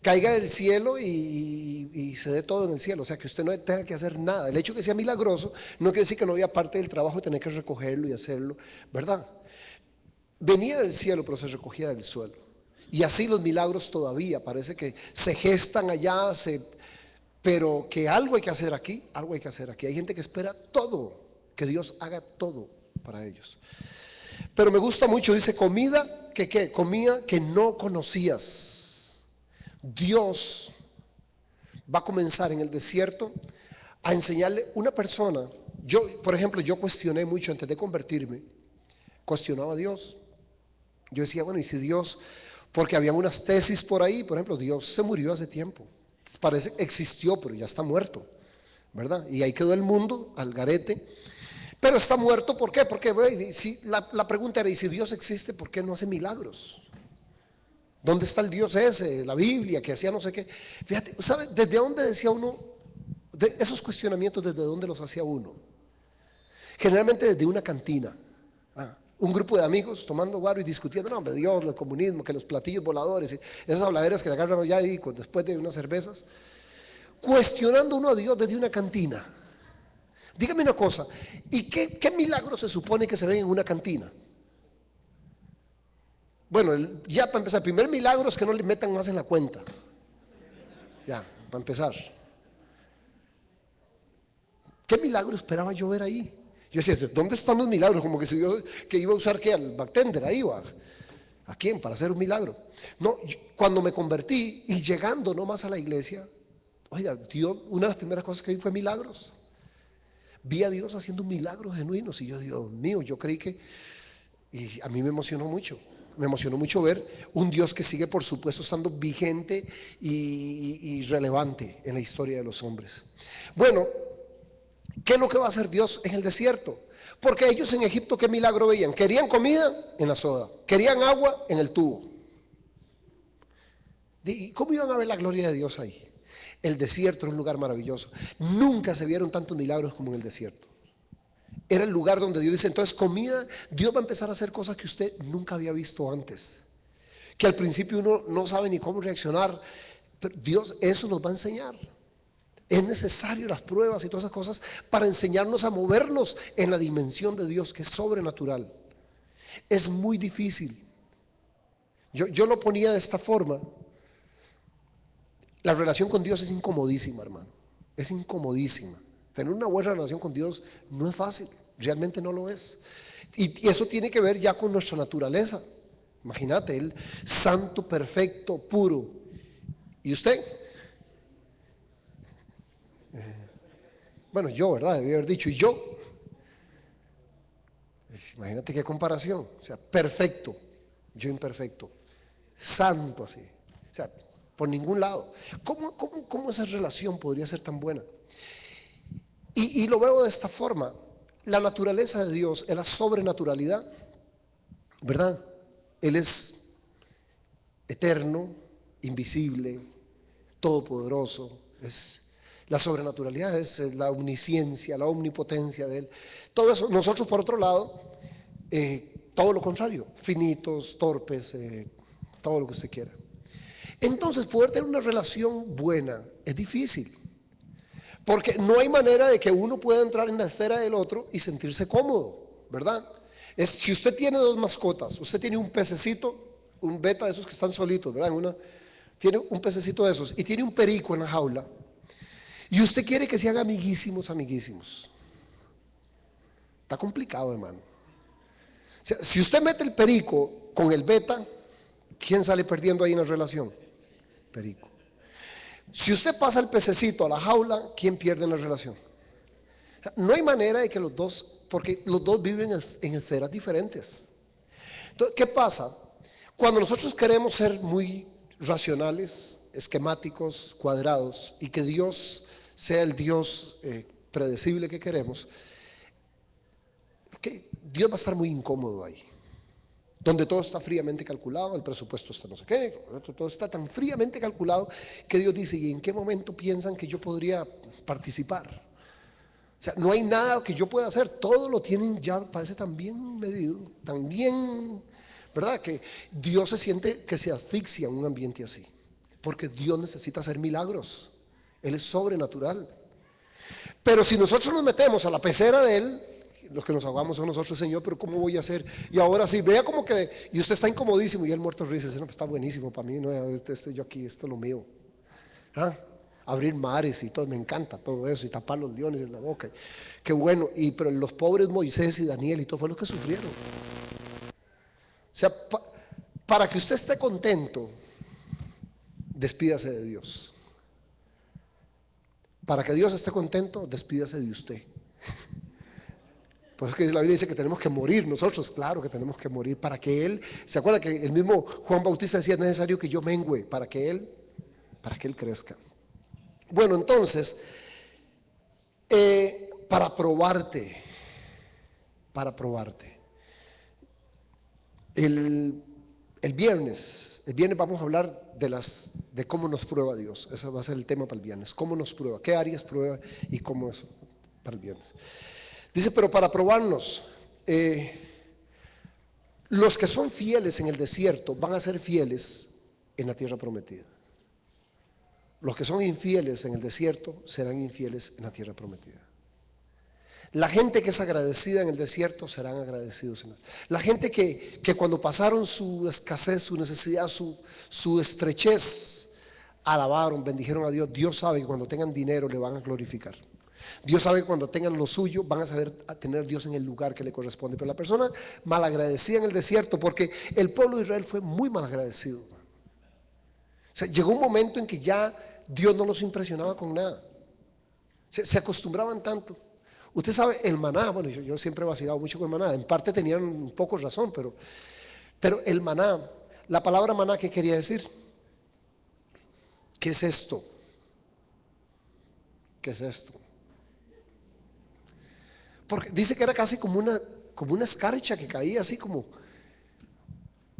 caiga del cielo y se dé todo en el cielo. O sea, que usted no tenga que hacer nada. El hecho de que sea milagroso no quiere decir que no había parte del trabajo de tener que recogerlo y hacerlo, ¿verdad? Venía del cielo, pero se recogía del suelo. Y así los milagros todavía parece que se gestan allá, pero que algo hay que hacer aquí, algo hay que hacer aquí. Hay gente que espera todo, que Dios haga todo para ellos. Pero me gusta mucho, dice comida que no conocías. Dios va a comenzar en el desierto a enseñarle una persona. Yo, por ejemplo, yo cuestioné mucho antes de convertirme, cuestionaba a Dios. Yo decía, bueno, ¿y si Dios? Porque había unas tesis por ahí, por ejemplo, Dios se murió hace tiempo. Parece existió, pero ya está muerto, ¿verdad? Y ahí quedó el mundo al garete. Pero está muerto, ¿por qué? Porque si, la pregunta era, ¿y si Dios existe, por qué no hace milagros? ¿Dónde está el Dios ese? La Biblia, que hacía no sé qué. Fíjate, ¿sabe desde dónde decía uno? De esos cuestionamientos, ¿desde dónde los hacía uno? Generalmente desde una cantina. Un grupo de amigos tomando guaro y discutiendo, no, hombre, Dios, el comunismo, que los platillos voladores, y esas habladeras que le agarran ya ahí después de unas cervezas. Cuestionando uno a Dios desde una cantina. Dígame una cosa, ¿y qué milagro se supone que se ven en una cantina? Bueno, ya para empezar, el primer milagro es que no le metan más en la cuenta. Ya, para empezar. ¿Qué milagro esperaba yo ver ahí? Yo decía, ¿dónde están los milagros? Como que si yo que iba a usar ¿qué? Al bartender, ahí va. ¿A quién? Para hacer un milagro. No, cuando me convertí y llegando nomás a la iglesia, oiga, Dios, una de las primeras cosas que vi fue milagros. Vi a Dios haciendo milagros genuinos y yo, Dios mío, yo creí que, y a mí me emocionó mucho. Me emocionó mucho ver un Dios que sigue, por supuesto, estando vigente y relevante en la historia de los hombres. Bueno, ¿qué es lo que va a hacer Dios en el desierto? Porque ellos en Egipto, ¿qué milagro veían? Querían comida en la soda, querían agua en el tubo. ¿Y cómo iban a ver la gloria de Dios ahí? El desierto era un lugar maravilloso. Nunca se vieron tantos milagros como en el desierto. Era el lugar donde Dios dice, entonces comida, Dios va a empezar a hacer cosas que usted nunca había visto antes. Que al principio uno no sabe ni cómo reaccionar, pero Dios eso nos va a enseñar. Es necesario las pruebas y todas esas cosas para enseñarnos a movernos en la dimensión de Dios que es sobrenatural. Es muy difícil. Yo lo ponía de esta forma. La relación con Dios es incomodísima, hermano. Es incomodísima. Tener una buena relación con Dios no es fácil, realmente no lo es. Y eso tiene que ver ya con nuestra naturaleza. Imagínate, Él santo, perfecto, puro. ¿Y usted? Bueno, yo, ¿verdad? Debí haber dicho, ¿y yo? Imagínate qué comparación. O sea, perfecto, yo imperfecto, santo así. O sea, por ningún lado. ¿Cómo esa relación podría ser tan buena? Y lo veo de esta forma. La naturaleza de Dios es la sobrenaturalidad, ¿verdad? Él es eterno, invisible, todopoderoso. La sobrenaturalidad es la omnisciencia, la omnipotencia de Él. Todo eso, nosotros por otro lado, todo lo contrario, finitos, torpes, todo lo que usted quiera. Entonces poder tener una relación buena es difícil. Porque no hay manera de que uno pueda entrar en la esfera del otro y sentirse cómodo, ¿verdad? Si usted tiene dos mascotas, usted tiene un pececito, un beta de esos que están solitos, ¿verdad? Tiene un pececito de esos y tiene un perico en la jaula y usted quiere que sean amiguísimos, amiguísimos. Está complicado, hermano. O sea, si usted mete el perico con el beta, ¿quién sale perdiendo ahí en la relación? Perico. Si usted pasa el pececito a la jaula, ¿quién pierde en la relación? No hay manera de que los dos, porque los dos viven en esferas diferentes. Entonces, ¿qué pasa? Cuando nosotros queremos ser muy racionales, esquemáticos, cuadrados, y que Dios sea el Dios predecible que queremos, que Dios va a estar muy incómodo ahí. Donde todo está fríamente calculado, el presupuesto está no sé qué, todo está tan fríamente calculado que Dios dice, ¿y en qué momento piensan que yo podría participar? O sea, no hay nada que yo pueda hacer, todo lo tienen ya, parece tan bien medido, tan bien, ¿verdad? Que Dios se siente que se asfixia en un ambiente así, porque Dios necesita hacer milagros, Él es sobrenatural. Pero si nosotros nos metemos a la pecera de Él, los que nos ahogamos son nosotros, Señor, pero ¿cómo voy a hacer? Y ahora sí, vea como que, y usted está incomodísimo y el muerto risa, dice, no, pues está buenísimo para mí, no, estoy yo aquí, esto es lo mío. ¿Ah? Abrir mares y todo, me encanta todo eso, y tapar los leones en la boca, qué bueno, pero los pobres Moisés y Daniel y todo fue lo que sufrieron. O sea, para que usted esté contento, despídase de Dios. Para que Dios esté contento, despídase de usted. Por eso que la Biblia dice que tenemos que morir nosotros, claro que tenemos que morir para que Él, ¿se acuerda que el mismo Juan Bautista decía, es necesario que yo mengüe para que Él crezca? Bueno, entonces, para probarte, el viernes vamos a hablar de cómo nos prueba Dios. Ese va a ser el tema para el viernes, cómo nos prueba, qué áreas prueba y cómo eso para el viernes. Dice, pero para probarnos, los que son fieles en el desierto van a ser fieles en la tierra prometida. Los que son infieles en el desierto serán infieles en la tierra prometida. La gente que es agradecida en el desierto serán agradecidos. La gente que cuando pasaron su escasez, su necesidad, su estrechez, alabaron, bendijeron a Dios. Dios sabe que cuando tengan dinero le van a glorificar. Dios sabe que cuando tengan lo suyo van a saber a tener a Dios en el lugar que le corresponde. Pero la persona malagradecida en el desierto, porque el pueblo de Israel fue muy malagradecido. O sea, llegó un momento en que ya Dios no los impresionaba con nada. Se acostumbraban tanto. Usted sabe, el maná, bueno, yo siempre he vacilado mucho con el maná, en parte tenían un poco razón, pero el maná, la palabra maná, ¿qué quería decir? ¿Qué es esto? ¿Qué es esto? Porque dice que era casi como una escarcha que caía así como,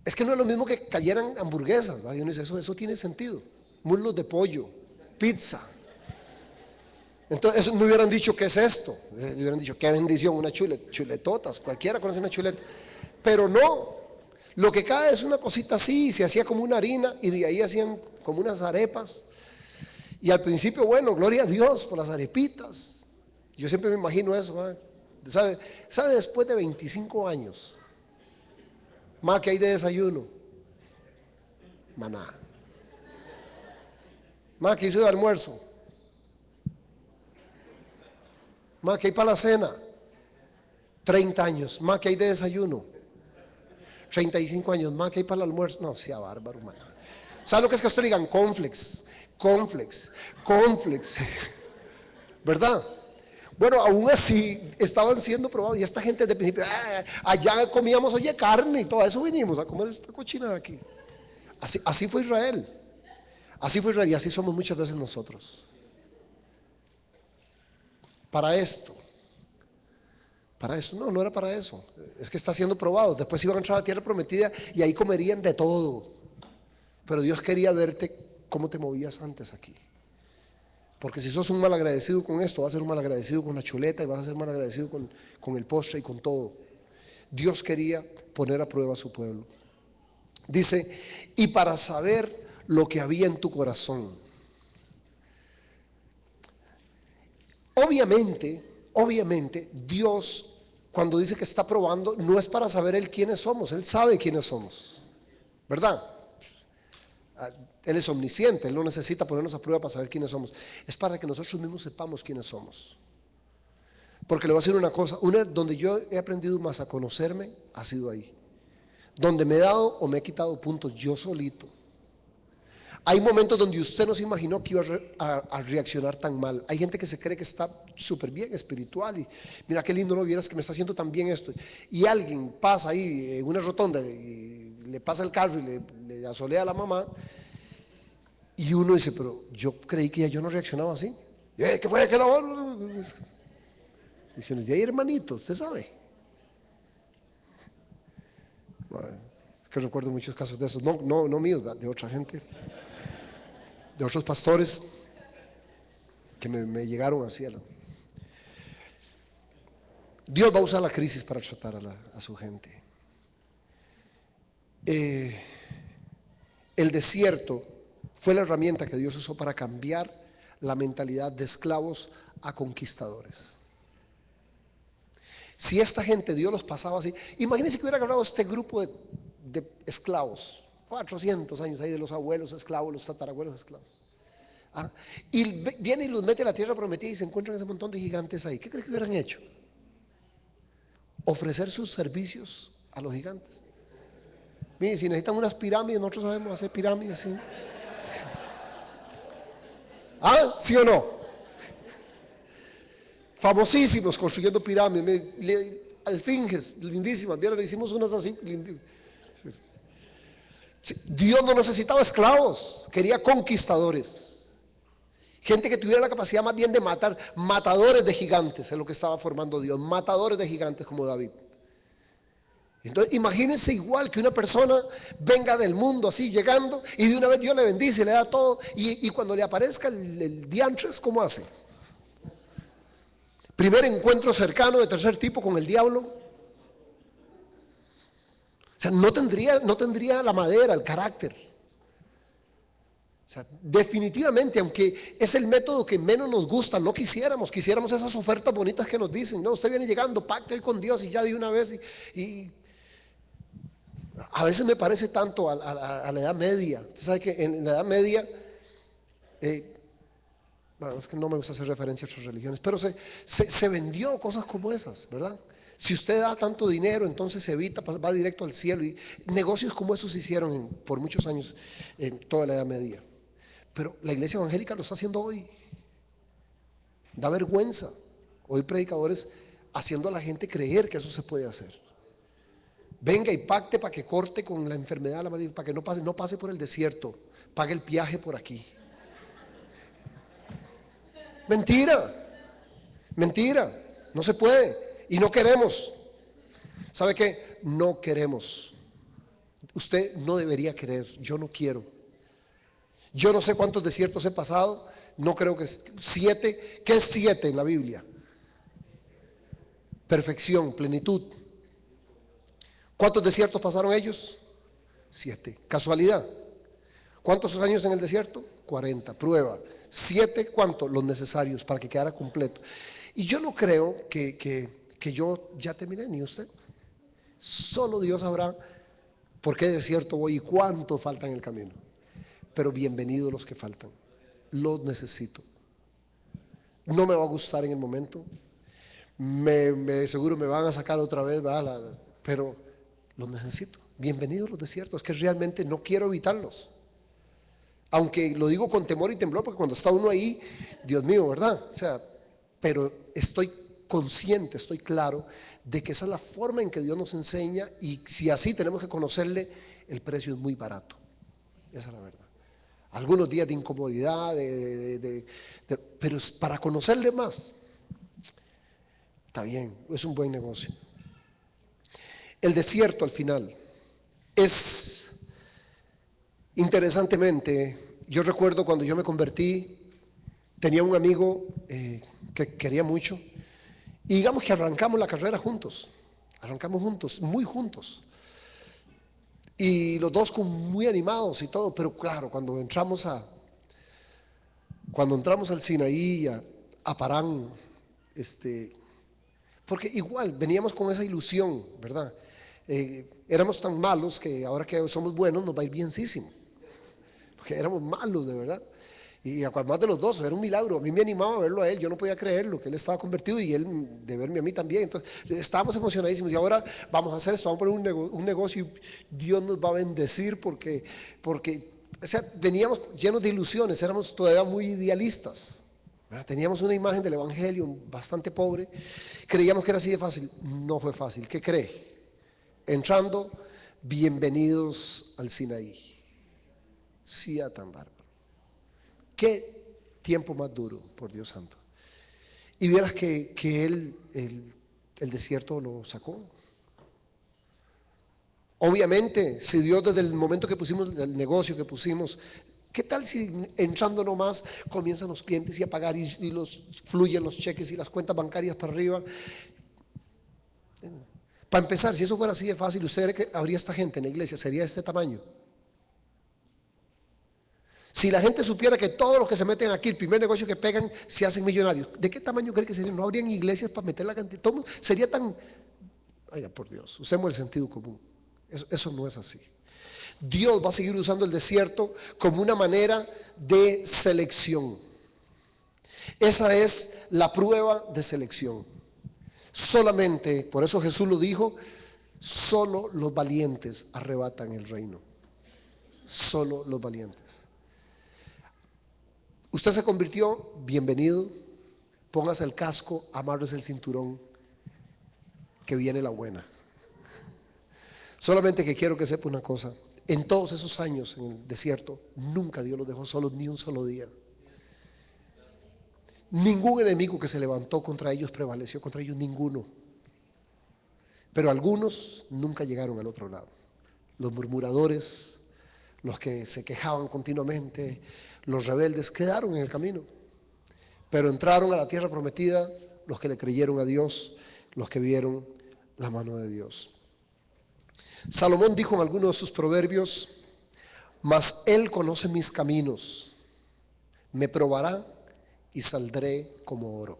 es que no es lo mismo que cayeran hamburguesas, ¿verdad? Y uno dice, eso tiene sentido, muslos de pollo, pizza. Entonces, no hubieran dicho qué es esto, hubieran dicho qué bendición, una chuletotas, cualquiera conoce una chuleta, pero no, lo que cae es una cosita así, se hacía como una harina y de ahí hacían como unas arepas. Y al principio, bueno, gloria a Dios por las arepitas. Yo siempre me imagino eso, ¿sabe después de 25 años, más que hay de desayuno? Maná. Más que hizo de almuerzo. Más que hay para la cena. 30 años, más que hay de desayuno. 35 años, más que hay para el almuerzo. No, sea bárbaro, man. ¿Sabe lo que es que ustedes digan? Cornflakes, ¿verdad? Bueno, aún así estaban siendo probados. Y esta gente de principio, allá comíamos, oye, carne y todo eso, vinimos a comer esta cochinada aquí. Así fue Israel. Así fue Israel y así somos muchas veces nosotros. Para esto, no era para eso. Es que está siendo probado. Después iban a entrar a la tierra prometida y ahí comerían de todo. Pero Dios quería verte cómo te movías antes aquí. Porque si sos un mal agradecido con esto, vas a ser un mal agradecido con la chuleta y vas a ser mal agradecido con el postre y con todo. Dios quería poner a prueba a su pueblo. Dice, y para saber lo que había en tu corazón. Obviamente, Dios, cuando dice que está probando, no es para saber Él quiénes somos, Él sabe quiénes somos, ¿verdad? Él es omnisciente, Él no necesita ponernos a prueba para saber quiénes somos. Es para que nosotros mismos sepamos quiénes somos. Porque le voy a decir una cosa, donde yo he aprendido más a conocerme, ha sido ahí. Donde me he dado o me he quitado puntos yo solito. Hay momentos donde usted no se imaginó que iba a reaccionar tan mal. Hay gente que se cree que está súper bien espiritual y mira qué lindo, no vieras que me está haciendo tan bien esto. Y alguien pasa ahí en una rotonda y le pasa el carro y le asolea a la mamá. Y uno dice, pero yo creí que ya yo no reaccionaba así. ¿Qué fue? ¿Qué no? Dicen, de ahí hermanito, usted sabe. Bueno, que recuerdo muchos casos de esos, no míos, de otra gente, de otros pastores que me llegaron así. Dios va a usar la crisis para tratar a su gente. El desierto fue la herramienta que Dios usó para cambiar la mentalidad de esclavos a conquistadores. Si esta gente Dios los pasaba así, imagínense que hubiera agarrado este grupo de esclavos, 400 años ahí de los abuelos esclavos, los tatarabuelos esclavos, y viene y los mete a la tierra prometida y se encuentran ese montón de gigantes ahí. ¿Qué creen que hubieran hecho? Ofrecer sus servicios a los gigantes. Miren, si necesitan unas pirámides, nosotros sabemos hacer pirámides, ¿sí? ¿Sí o no? Famosísimos construyendo pirámides, esfinges lindísimas. Vieron, le hicimos unas así. Dios no necesitaba esclavos, quería conquistadores. Gente que tuviera la capacidad más bien de matar, matadores de gigantes, es lo que estaba formando Dios, matadores de gigantes como David. Entonces imagínense igual que una persona venga del mundo así llegando y de una vez Dios le bendice, le da todo y cuando le aparezca el diantres, ¿cómo hace? Primer encuentro cercano de tercer tipo con el diablo. O sea, no tendría la madera, el carácter. O sea, definitivamente, aunque es el método que menos nos gusta, no quisiéramos esas ofertas bonitas que nos dicen, no, usted viene llegando, pacte hoy con Dios y ya de una vez. Y a veces me parece tanto a la Edad Media. Usted sabe que en la Edad Media, bueno, es que no me gusta hacer referencia a otras religiones, pero se vendió cosas como esas, ¿verdad? Si usted da tanto dinero, entonces se evita, va directo al cielo. Y negocios como esos se hicieron por muchos años en toda la Edad Media. Pero la iglesia evangélica lo está haciendo hoy. Da vergüenza. Hoy predicadores haciendo a la gente creer que eso se puede hacer. Venga y pacte para que corte con la enfermedad, para que no pase por el desierto. Pague el viaje por aquí. Mentira. Mentira. No se puede. Y no queremos. ¿Sabe qué? No queremos. Usted no debería querer. Yo no quiero. Yo no sé cuántos desiertos he pasado, no creo que 7. ¿Qué es 7 en la Biblia? Perfección, plenitud. ¿Cuántos desiertos pasaron ellos? 7. ¿Casualidad? ¿Cuántos años en el desierto? 40. Prueba. 7, ¿cuántos? Los necesarios para que quedara completo. Y yo no creo que yo ya terminé, ni usted. Solo Dios sabrá por qué desierto voy y cuánto falta en el camino. Pero bienvenidos los que faltan. Los necesito. No me va a gustar en el momento. Seguro me van a sacar otra vez, pero los necesito. Bienvenidos los desiertos. Es que realmente no quiero evitarlos. Aunque lo digo con temor y temblor, porque cuando está uno ahí, Dios mío, ¿verdad? O sea, pero estoy consciente, estoy claro de que esa es la forma en que Dios nos enseña, y si así tenemos que conocerle, el precio es muy barato. Esa es la verdad. Algunos días de incomodidad, pero para conocerle más, está bien, es un buen negocio. El desierto al final es, interesantemente, yo recuerdo cuando yo me convertí, tenía un amigo que quería mucho, y digamos que arrancamos la carrera juntos, muy juntos. Y los dos muy animados y todo, pero claro, cuando entramos al Sinaí, a Parán, porque igual veníamos con esa ilusión, ¿verdad? Éramos tan malos que ahora que somos buenos nos va a ir bienísimo, porque éramos malos de verdad. Y además de los dos, era un milagro. A mí me animaba a verlo a él, yo no podía creerlo, que él estaba convertido, y él de verme a mí también. Entonces estábamos emocionadísimos, y ahora vamos a hacer esto, vamos a poner un negocio, y Dios nos va a bendecir porque o sea, veníamos llenos de ilusiones, éramos todavía muy idealistas, ¿verdad? Teníamos una imagen del evangelio bastante pobre, creíamos que era así de fácil. No fue fácil. ¿Qué cree? Entrando, bienvenidos al Sinaí. Sí, a tan bárbaro. Qué tiempo más duro, por Dios santo. Y vieras que él el desierto lo sacó. Obviamente, si Dios desde el momento que pusimos el negocio que pusimos, ¿qué tal si entrando nomás comienzan los clientes y a pagar, y fluyen los cheques y las cuentas bancarias para arriba? Para empezar, si eso fuera así de fácil, ¿usted cree que habría esta gente en la iglesia? ¿Sería de este tamaño? Si la gente supiera que todos los que se meten aquí, el primer negocio que pegan, se hacen millonarios, ¿de qué tamaño cree que sería? No habrían iglesias para meter la cantidad. Todo sería tan... Oiga, por Dios, usemos el sentido común. Eso no es así. Dios va a seguir usando el desierto como una manera de selección. Esa es la prueba de selección. Solamente, por eso Jesús lo dijo, solo los valientes arrebatan el reino. Solo los valientes. Usted se convirtió, bienvenido. Póngase el casco, amárrese el cinturón, que viene la buena. Solamente que quiero que sepa una cosa: en todos esos años en el desierto, nunca Dios los dejó solos ni un solo día. Ningún enemigo que se levantó contra ellos prevaleció contra ellos, ninguno. Pero algunos nunca llegaron al otro lado. Los murmuradores, los que se quejaban continuamente, los rebeldes, quedaron en el camino. Pero entraron a la tierra prometida los que le creyeron a Dios, los que vieron la mano de Dios. Salomón dijo en algunos de sus proverbios: Mas Él conoce mis caminos, me probará y saldré como oro.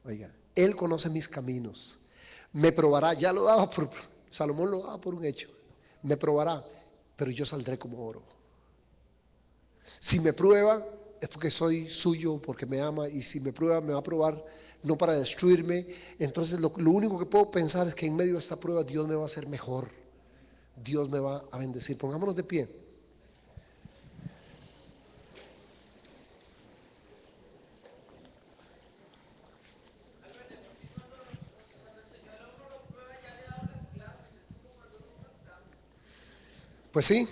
Oiga, Él conoce mis caminos, me probará. Ya lo daba por, Salomón lo daba por un hecho. Me probará, pero yo saldré como oro. Si me prueba es porque soy suyo, porque me ama. Y si me prueba, me va a probar no para destruirme. Entonces lo único que puedo pensar es que en medio de esta prueba Dios me va a hacer mejor, Dios me va a bendecir. Pongámonos de pie. Pues sí,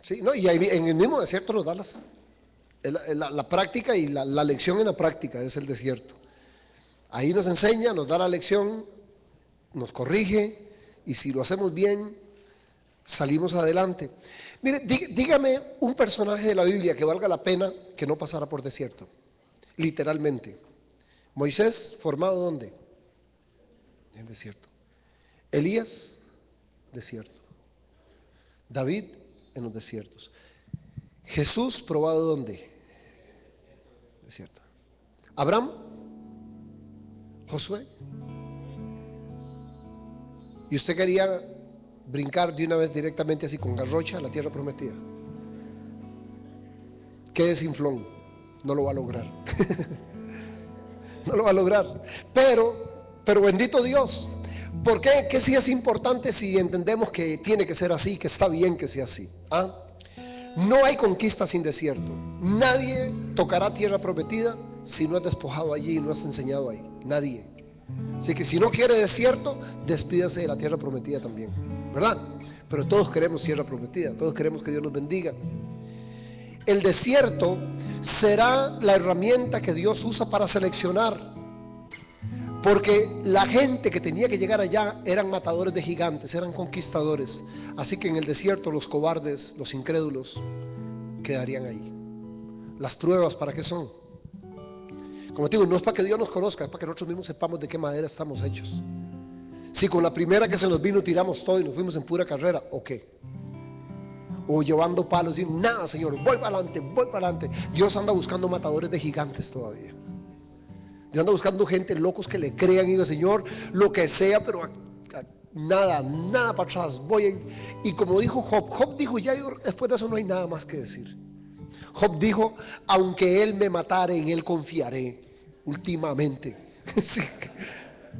sí, no, y ahí en el mismo desierto nos da la práctica, y la lección en la práctica es el desierto. Ahí nos enseña, nos da la lección, nos corrige, y si lo hacemos bien, salimos adelante. Mire, dígame un personaje de la Biblia que valga la pena que no pasara por desierto, literalmente. Moisés, ¿formado dónde? En desierto. Elías, desierto. David, en los desiertos. Jesús, ¿probado dónde? Desierto. Abraham, Josué. Y usted quería brincar de una vez directamente así con garrocha a la tierra prometida. Qué desinflón, no lo va a lograr. No lo va a lograr. Pero bendito Dios. ¿Por qué? Que sí es importante si entendemos que tiene que ser así, que está bien que sea así. No hay conquista sin desierto. Nadie tocará tierra prometida si no es despojado allí y no es enseñado ahí. Nadie. Así que si no quiere desierto, despídase de la tierra prometida también, ¿verdad? Pero todos queremos tierra prometida, todos queremos que Dios nos bendiga. El desierto será la herramienta que Dios usa para seleccionar, porque la gente que tenía que llegar allá eran matadores de gigantes, eran conquistadores. Así que en el desierto los cobardes, los incrédulos quedarían ahí. Las pruebas, ¿para qué son? Como te digo, no es para que Dios nos conozca, es para que nosotros mismos sepamos de qué madera estamos hechos. Si con la primera que se nos vino tiramos todo y nos fuimos en pura carrera, ¿o qué? O llevando palos y nada, Señor, voy para adelante, voy para adelante. Dios anda buscando matadores de gigantes todavía. Dios anda buscando gente, locos que le crean y digan, Señor, lo que sea, pero nada para atrás. Y como dijo Job dijo, ya yo, después de eso no hay nada más que decir. Job dijo, aunque él me matare, en él confiaré. Últimamente.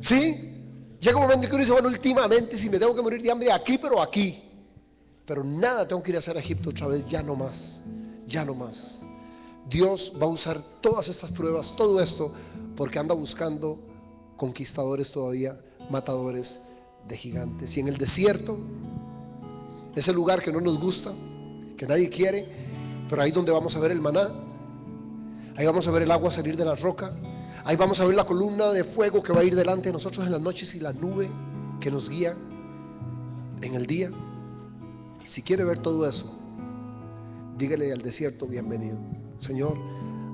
¿Sí? Llega un momento que uno dice, bueno, últimamente, si me tengo que morir de hambre aquí, pero aquí. Pero nada tengo que ir a hacer a Egipto otra vez, ya no más. Ya no más. Dios va a usar todas estas pruebas, todo esto, porque anda buscando conquistadores todavía, matadores de gigantes. Y en el desierto, ese lugar que no nos gusta, que nadie quiere, pero ahí donde vamos a ver el maná, ahí vamos a ver el agua salir de la roca, ahí vamos a ver la columna de fuego que va a ir delante de nosotros en las noches y la nube que nos guía en el día. Si quiere ver todo eso, dígale al desierto, bienvenido. Señor,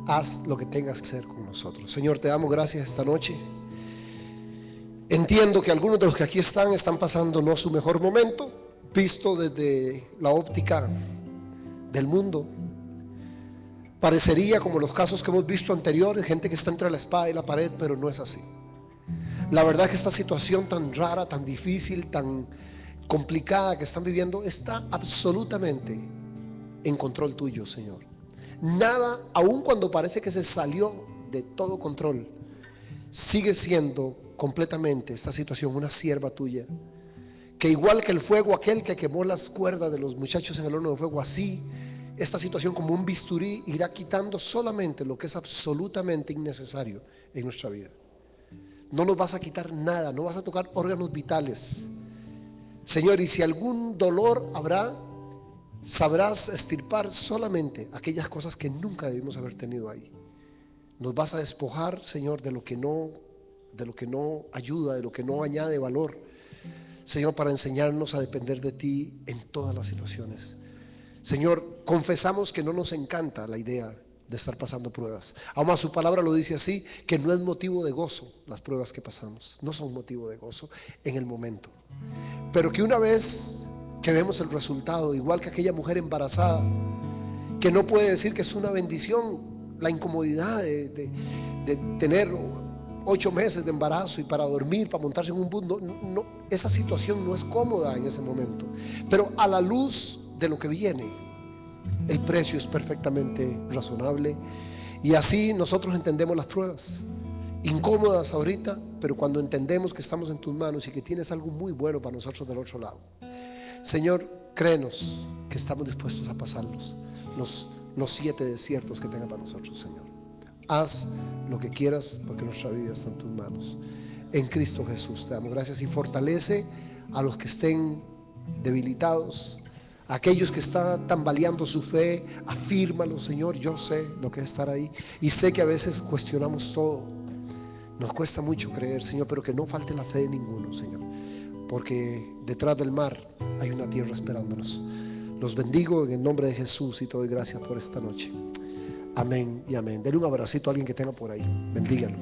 haz lo que tengas que hacer con nosotros. Señor, te damos gracias esta noche. Entiendo que algunos de los que aquí están pasando no su mejor momento, visto desde la óptica del mundo. Parecería como los casos que hemos visto anteriores, gente que está entre la espada y la pared, pero no es así. La verdad es que esta situación tan rara, tan difícil, tan complicada que están viviendo está absolutamente en control tuyo, Señor. Nada, aun cuando parece que se salió de todo control, sigue siendo completamente esta situación una sierva tuya, que igual que el fuego aquel que quemó las cuerdas de los muchachos en el horno de fuego, así esta situación como un bisturí irá quitando solamente lo que es absolutamente innecesario en nuestra vida. No nos vas a quitar nada, no vas a tocar órganos vitales, Señor, y si algún dolor habrá, sabrás extirpar solamente aquellas cosas que nunca debimos haber tenido ahí. Nos vas a despojar, Señor, de lo que no ayuda, de lo que no añade valor, Señor, para enseñarnos a depender de ti en todas las situaciones. Señor, confesamos que no nos encanta la idea de estar pasando pruebas. Aún más su palabra lo dice así, que no es motivo de gozo las pruebas que pasamos, no son motivo de gozo en el momento, pero que una vez que vemos el resultado, igual que aquella mujer embarazada, que no puede decir que es una bendición la incomodidad de tener 8 meses de embarazo y para dormir, para montarse en un bus. No, esa situación no es cómoda en ese momento, pero a la luz de lo que viene, el precio es perfectamente razonable. Y así nosotros entendemos las pruebas incómodas ahorita, pero cuando entendemos que estamos en tus manos y que tienes algo muy bueno para nosotros del otro lado, Señor, créenos que estamos dispuestos a pasarlos los 7 desiertos que tenga para nosotros, Señor. Haz lo que quieras, porque nuestra vida está en tus manos. En Cristo Jesús te damos gracias, y fortalece a los que estén debilitados, a aquellos que están tambaleando su fe. Afírmalo, Señor. Yo sé lo que es estar ahí, y sé que a veces cuestionamos todo, nos cuesta mucho creer, Señor, pero que no falte la fe de ninguno, Señor, porque detrás del mar hay una tierra esperándonos. Los bendigo en el nombre de Jesús y te doy gracias por esta noche. Amén y amén. Denle un abracito a alguien que tenga por ahí. Bendígalo.